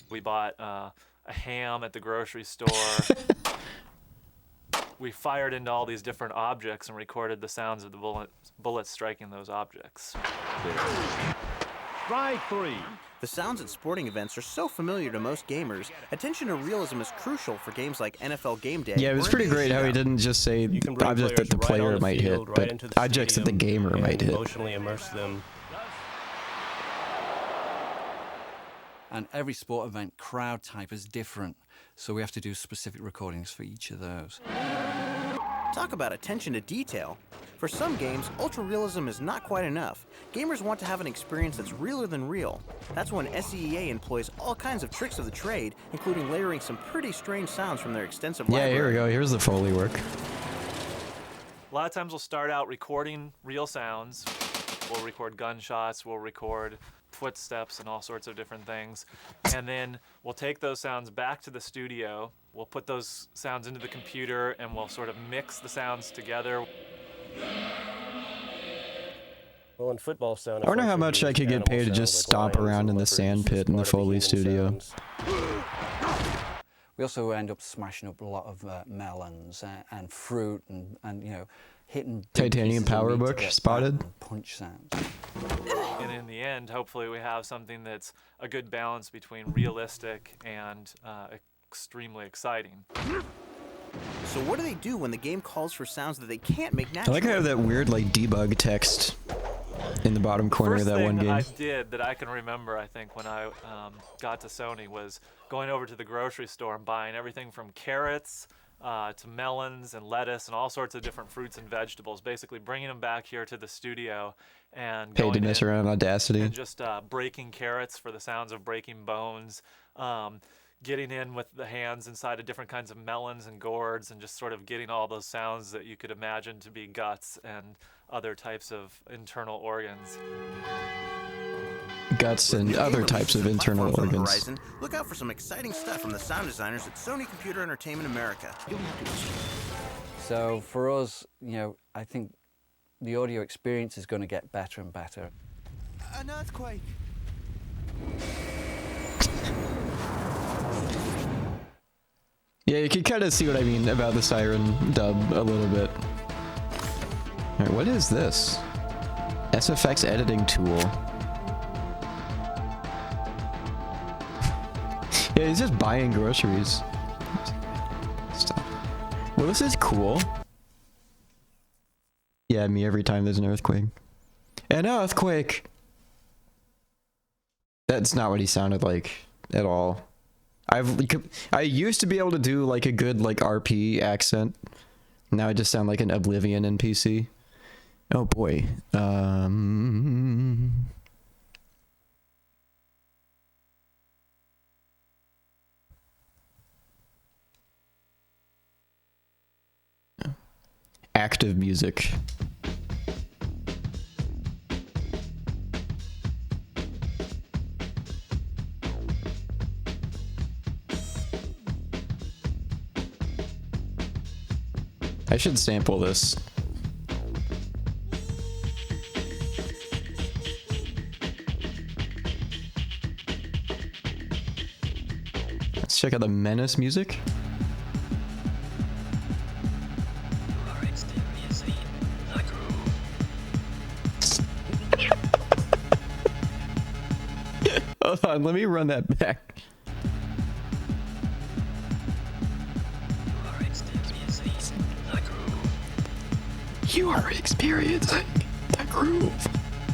We bought a ham at the grocery store. We fired into all these different objects and recorded the sounds of the bullets striking those objects. Strike 3. The sounds at sporting events are so familiar to most gamers, attention to realism is crucial for games like NFL Game Day. Yeah, it was or pretty NBA great how he Shootout. didn't just say can bring objects that the players right player on the might hit, field, right but into the objects that the stadium gamer and might hit. emotionally immerse them. And every sport event crowd type is different, so we have to do specific recordings for each of those. Talk about attention to detail. For some games, ultra-realism is not quite enough. Gamers want to have an experience that's realer than real. That's when SCEA employs all kinds of tricks of the trade, including layering some pretty strange sounds from their extensive Yeah, library. here we go. Here's the Foley work. A lot of times we'll start out recording real sounds. We'll record gunshots, we'll record footsteps and all sorts of different things. And then we'll take those sounds back to the studio. We'll put those sounds into the computer and we'll sort of mix the sounds together. Well, in football sound I wonder how effects, much we I use could get animal paid to sounds just like stomp lions around and in the leopards sand as pit in the part of Foley human studio. sounds. We also end up smashing up a lot of melons and fruit and you know, hitting big Titanium pieces of power meat to book get spotted. that and punch sounds. And in the end, hopefully we have something that's a good balance between realistic and extremely exciting. So what do they do when the game calls for sounds that they can't make I naturally? like how I have that weird like debug text in the bottom corner of First that one thing game. I did that I can remember, I think, when I got to Sony was going over to the grocery store and buying everything from carrots to melons and lettuce and all sorts of different fruits and vegetables, basically bringing them back here to the studio and Paid to going mess in around Audacity. and just breaking carrots for the sounds of breaking bones, getting in with the hands inside of different kinds of melons and gourds and just sort of getting all those sounds that you could imagine to be guts and other types of internal organs. Guts and other types of internal Platforms on the organs. horizon, look out for some exciting stuff from the sound designers at Sony Computer Entertainment America. So for us, you know, I think the audio experience is going to get better and better. An earthquake. Yeah, you can kind of see what I mean about the siren dub a little bit. Alright, what is this? SFX editing tool. Yeah, he's just buying groceries. Stop. Well, this is cool. Yeah, me every time there's an earthquake. An earthquake! That's not what he sounded like at all. I used to be able to do like a good like RP accent. Now I just sound like an Oblivion NPC. Oh boy. Active music. I should sample this. Let's check out the Menace music. Hold on, let me run that back. You are experiencing the groove.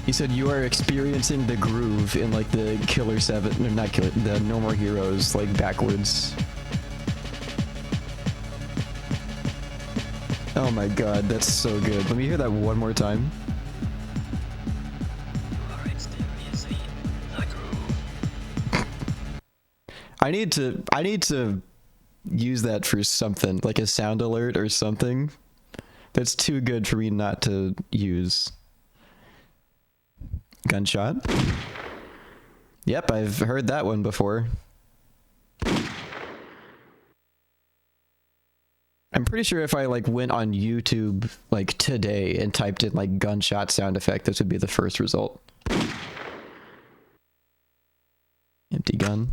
He said you are experiencing the groove in like the Killer 7, no, not Killer, the No More Heroes, like backwards. Oh my god, that's so good. Let me hear that one more time. I need to use that for something, like a sound alert or something. That's too good for me not to use. Gunshot? Yep, I've heard that one before. I'm pretty sure if I like went on YouTube like today and typed in like gunshot sound effect, this would be the first result. Empty gun.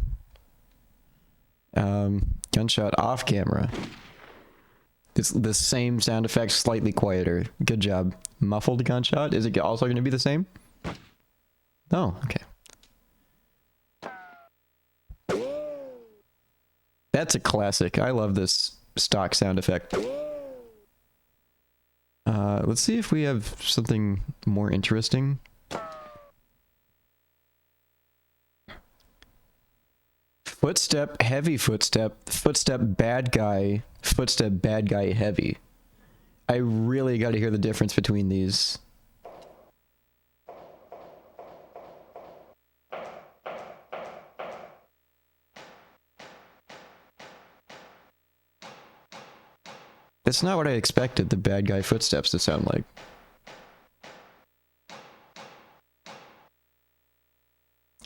Gunshot off camera. It's the same sound effect, slightly quieter. Good job. Muffled gunshot? Is it also going to be the same? Oh, okay. That's a classic. I love this stock sound effect. Let's see if we have something more interesting. Footstep, heavy footstep, footstep, bad guy, footstep, bad guy, heavy. I really got to hear the difference between these. That's not what I expected the bad guy footsteps to sound like.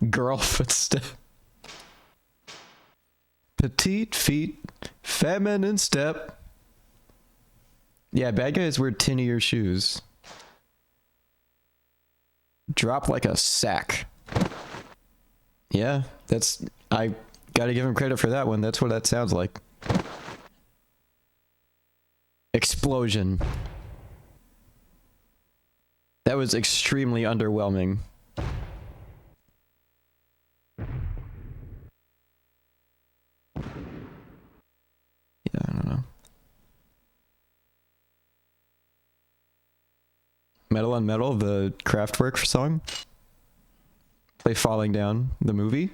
Girl footstep. Petite feet, feminine step. Yeah, bad guys wear tinnier shoes. Drop like a sack. Yeah, I gotta give him credit for that one. That's what that sounds like. Explosion. That was extremely underwhelming. Yeah, I don't know. Metal on Metal, the Kraftwerk song. Play Falling Down, the movie.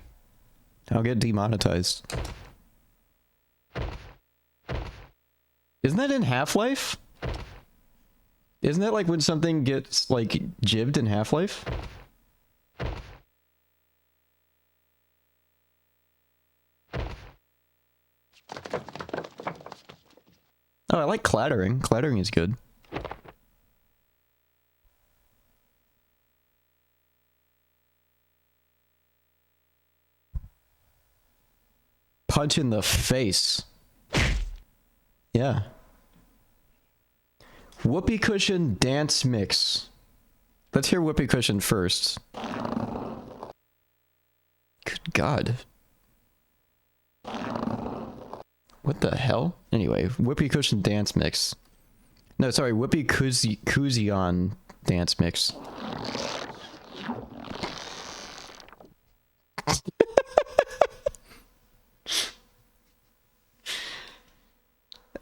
I'll get demonetized. Isn't that in Half-Life? Isn't that like when something gets like jibbed in Half-Life? Oh, I like clattering. Clattering is good. Punch in the face. Yeah. Whoopee cushion dance mix. Let's hear whoopee cushion first. Good God. What the hell? Anyway, whoopee cushion dance mix. No, sorry, whoopee Kuzion dance mix.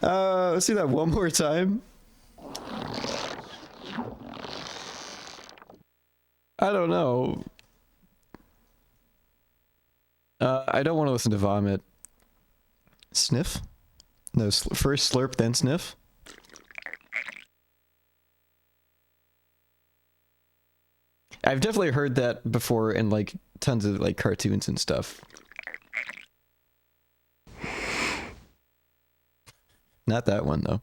Let's see that one more time. I don't know. I don't want to listen to vomit. Sniff? No, first slurp, then sniff? I've definitely heard that before in like tons of like cartoons and stuff. Not that one though.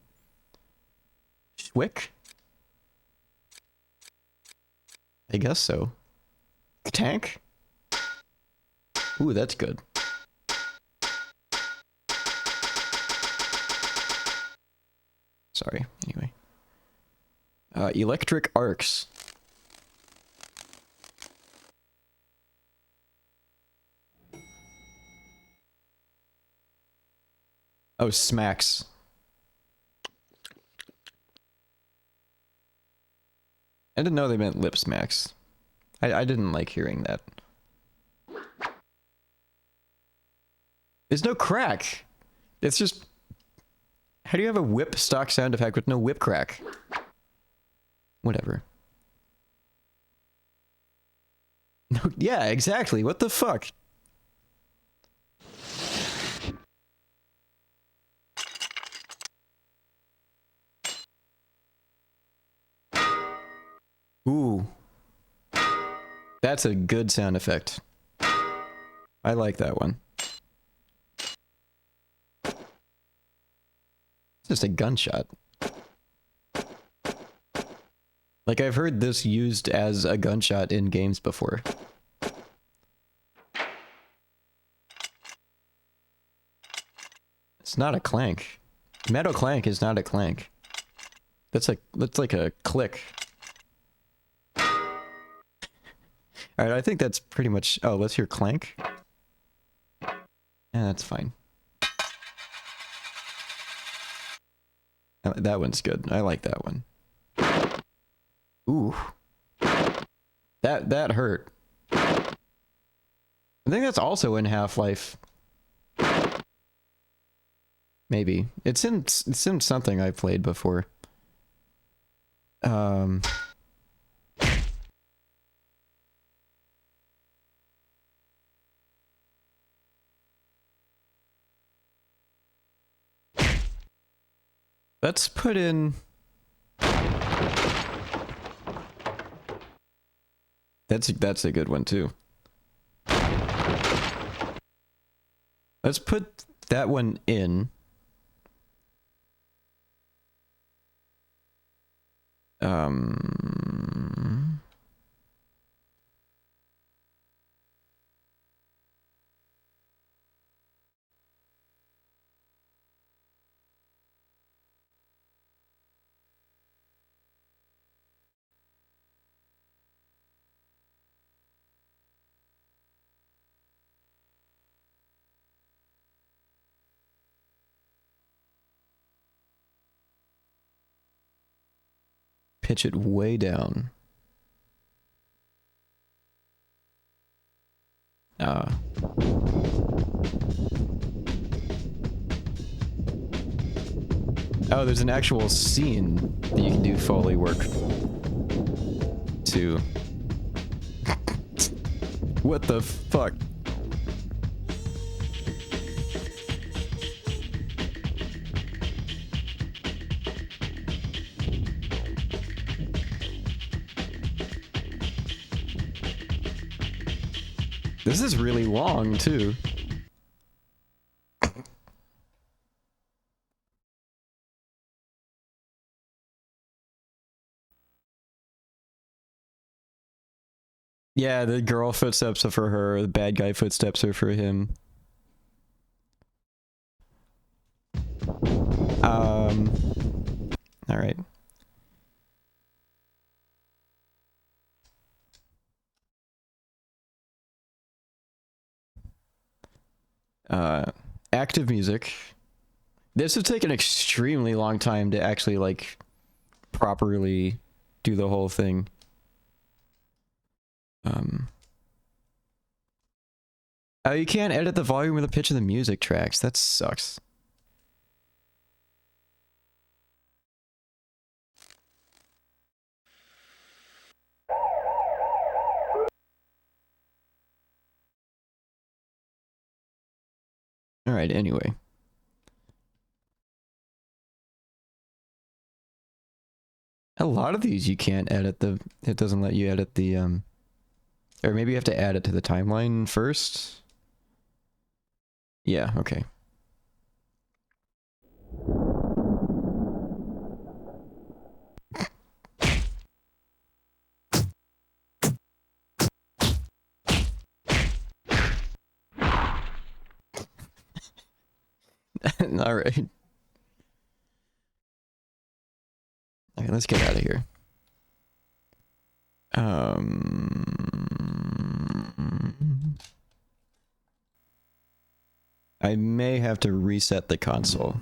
Schwick? I guess so. Tank? Ooh, that's good. Sorry, anyway. Electric arcs. Oh, smacks. I didn't know they meant lip smacks. I didn't like hearing that. There's no crack. It's just... How do you have a whip stock sound effect with no whip crack? Whatever. No, yeah, exactly. What the fuck? Ooh. That's a good sound effect. I like that one. It's just a gunshot. Like, I've heard this used as a gunshot in games before. It's not a clank. Metal clank is not a clank. That's like a click. Alright, I think that's pretty much... Oh, let's hear clank. Yeah, that's fine. That one's good. I like that one. Ooh. That hurt. I think that's also in Half-Life. Maybe. It's in something I played before. Let's put in... That's a good one too. Let's put that one in. Pitch it way down. Oh, there's an actual scene that you can do Foley work to. What the fuck? This is really long, too. Yeah, the girl footsteps are for her, the bad guy footsteps are for him. Alright. Active music. This would take an extremely long time to actually, like, properly do the whole thing. Oh, you can't edit the volume or the pitch of the music tracks. That sucks. Alright, anyway. A lot of these you can't edit the... It doesn't let you edit the, Or maybe you have to add it to the timeline first? Yeah, okay. Alright. Okay, let's get out of here. I may have to reset the console.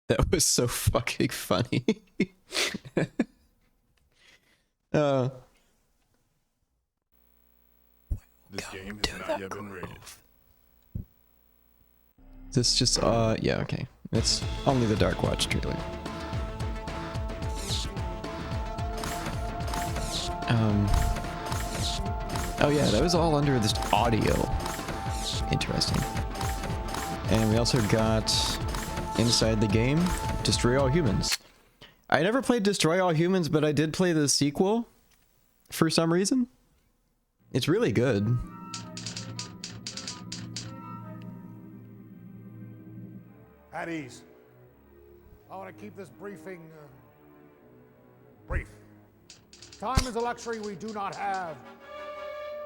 That was so fucking funny. This game has not yet been rated. This just, yeah, okay. It's only the Dark Watch trailer. Oh yeah, that was all under this audio. Interesting. And we also got inside the game, Destroy All Humans. I never played Destroy All Humans, but I did play the sequel for some reason. It's really good. At ease. I want to keep this briefing brief. Time is a luxury we do not have.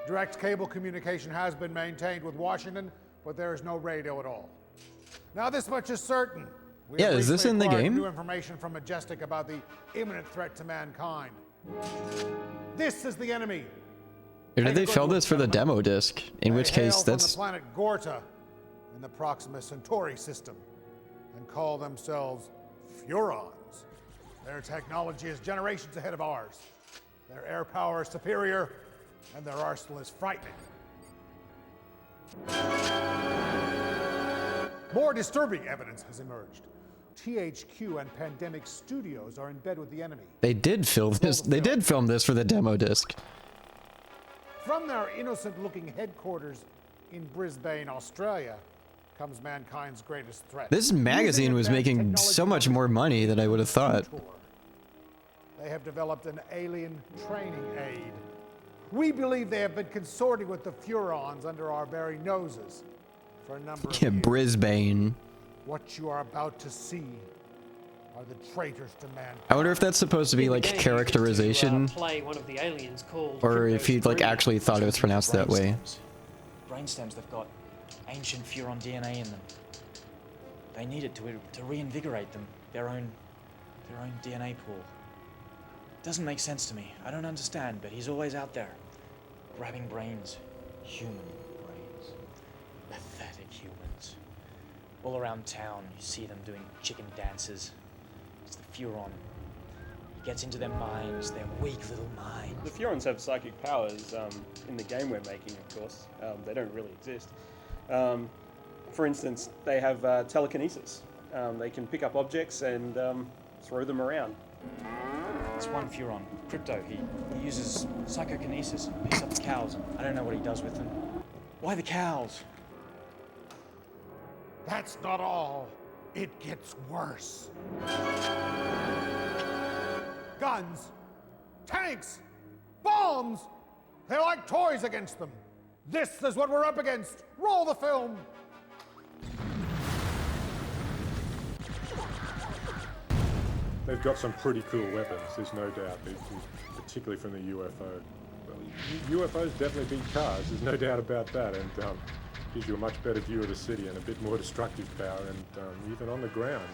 Direct cable communication has been maintained with Washington, but there is no radio at all. Now this much is certain. We Yeah, have is this in the recently acquired game? New information from Majestic about the imminent threat to mankind. This is the enemy. Or did they film this for the demo disc? In which They hail case, from that's... the planet Gorta in the Proxima Centauri system and call themselves Furons. Their technology is generations ahead of ours. Their air power is superior, and their arsenal is frightening. More disturbing evidence has emerged. THQ and Pandemic Studios are in bed with the enemy. They did film this. They did film this for the demo disc. From their innocent-looking headquarters in Brisbane, Australia, comes mankind's greatest threat. This magazine was making so much more money than I would have thought. They have developed an alien training aid. We believe they have been consorting with the Furons under our very noses for a number of Yeah, years. Brisbane. What you are about to see are the traitors to mankind. I wonder if that's supposed to be like characterization, play one of the aliens called or if he like actually thought it was pronounced that way. Brainstems, they've got ancient Furon DNA in them. They need it to reinvigorate them, their own DNA pool. Doesn't make sense to me. I don't understand, but he's always out there, grabbing brains, human brains, pathetic humans. All around town, you see them doing chicken dances. It's the Furon. He gets into their minds, their weak little minds. The Furons have psychic powers in the game we're making, of course. They don't really exist. For instance, they have telekinesis. They can pick up objects and throw them around. It's one Furon, Crypto. He uses psychokinesis, picks up the cows. I don't know what he does with them. Why the cows? That's not all. It gets worse. Guns, tanks, bombs. They're like toys against them. This is what we're up against. Roll the film. They've got some pretty cool weapons, there's no doubt, particularly from the UFO. Well, UFOs definitely beat cars, there's no doubt about that, and gives you a much better view of the city and a bit more destructive power, and even on the ground,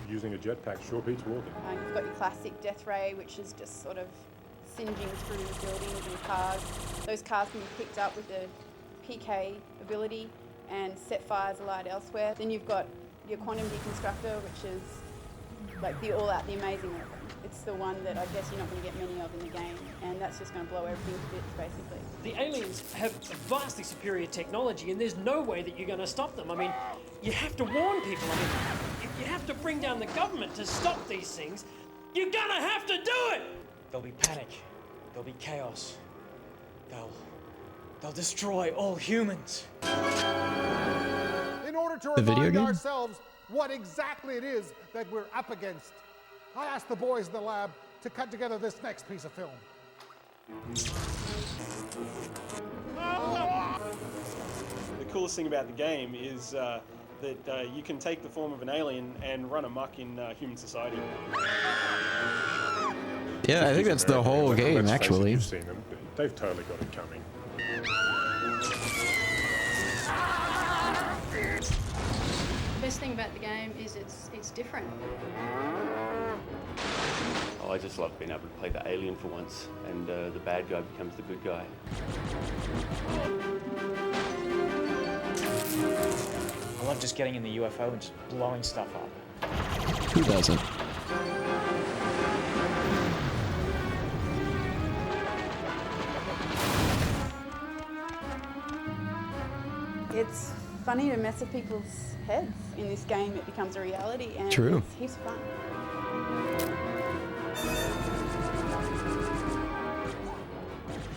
using a jetpack sure beats walking. You've got your classic death ray, which is just sort of singeing through buildings and cars. Those cars can be picked up with the PK ability and set fires alight elsewhere. Then you've got your quantum deconstructor, which is like the all-out, the amazing weapon. It's the one that I guess you're not going to get many of in the game, and that's just going to blow everything to bits, basically. The aliens have vastly superior technology, and there's no way that you're going to stop them. I mean, you have to warn people. I mean, if you have to bring down the government to stop these things, you're going to have to do it! There'll be panic. There'll be chaos. They'll destroy all humans. In order to The video remind game? ourselves what exactly it is that we're up against, I asked the boys in the lab to cut together this next piece of film. The coolest thing about the game is that you can take the form of an alien and run amok in human society. Yeah, I think that's the whole game, Let's face it, actually. you've seen them. They've totally got it coming. The best thing about the game is it's different. Oh, I just love being able to play the alien for once, and the bad guy becomes the good guy. I love just getting in the UFO and just blowing stuff up. Who doesn't? It's funny to mess with people's heads. In this game, it becomes a reality, and True. it's heaps of fun.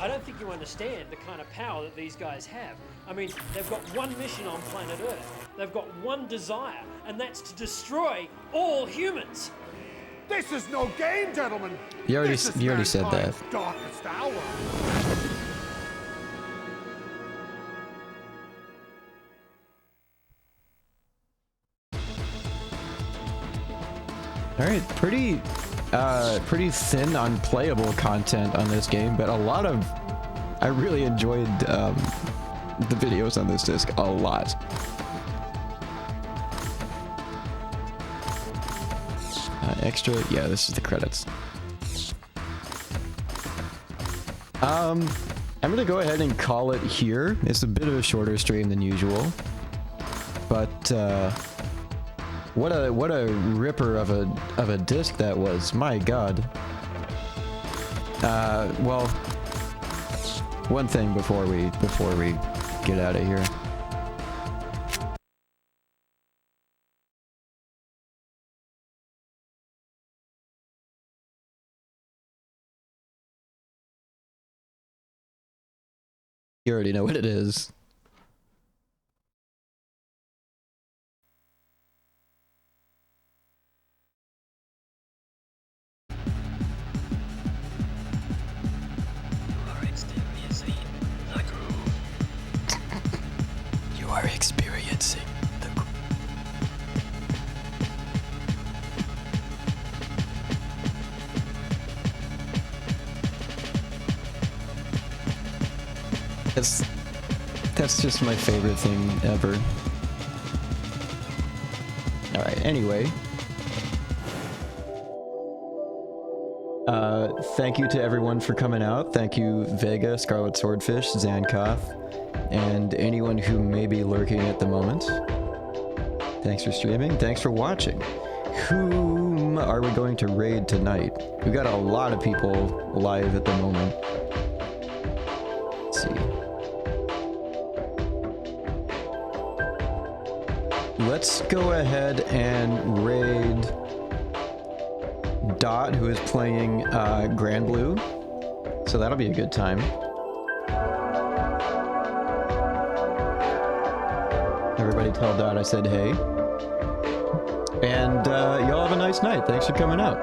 I don't think you understand the kind of power that these guys have. I mean, they've got one mission on planet Earth. They've got one desire, and that's to destroy all humans. This is no game, gentlemen. You already This is said that. mankind's darkest hour. All right, pretty thin, unplayable content on this game, but a lot of. I really enjoyed the videos on this disc a lot. Extra, yeah, this is the credits. I'm gonna go ahead and call it here. It's a bit of a shorter stream than usual, but what a ripper of a disc that was. My God. Well, one thing before we get out of here. You already know what it is. You are experiencing the groove. That's just my favorite thing ever. Alright, anyway. Thank you to everyone for coming out. Thank you, Vega, Scarlet Swordfish, Zankoth, and anyone who may be lurking at the moment. Thanks for streaming. Thanks for watching. Whom are we going to raid tonight? We've got a lot of people live at the moment. Let's see. Let's go ahead and raid Dot, who is playing Grand Blue. So that'll be a good time. Everybody tell Dot I said hey. And y'all have a nice night. Thanks for coming out.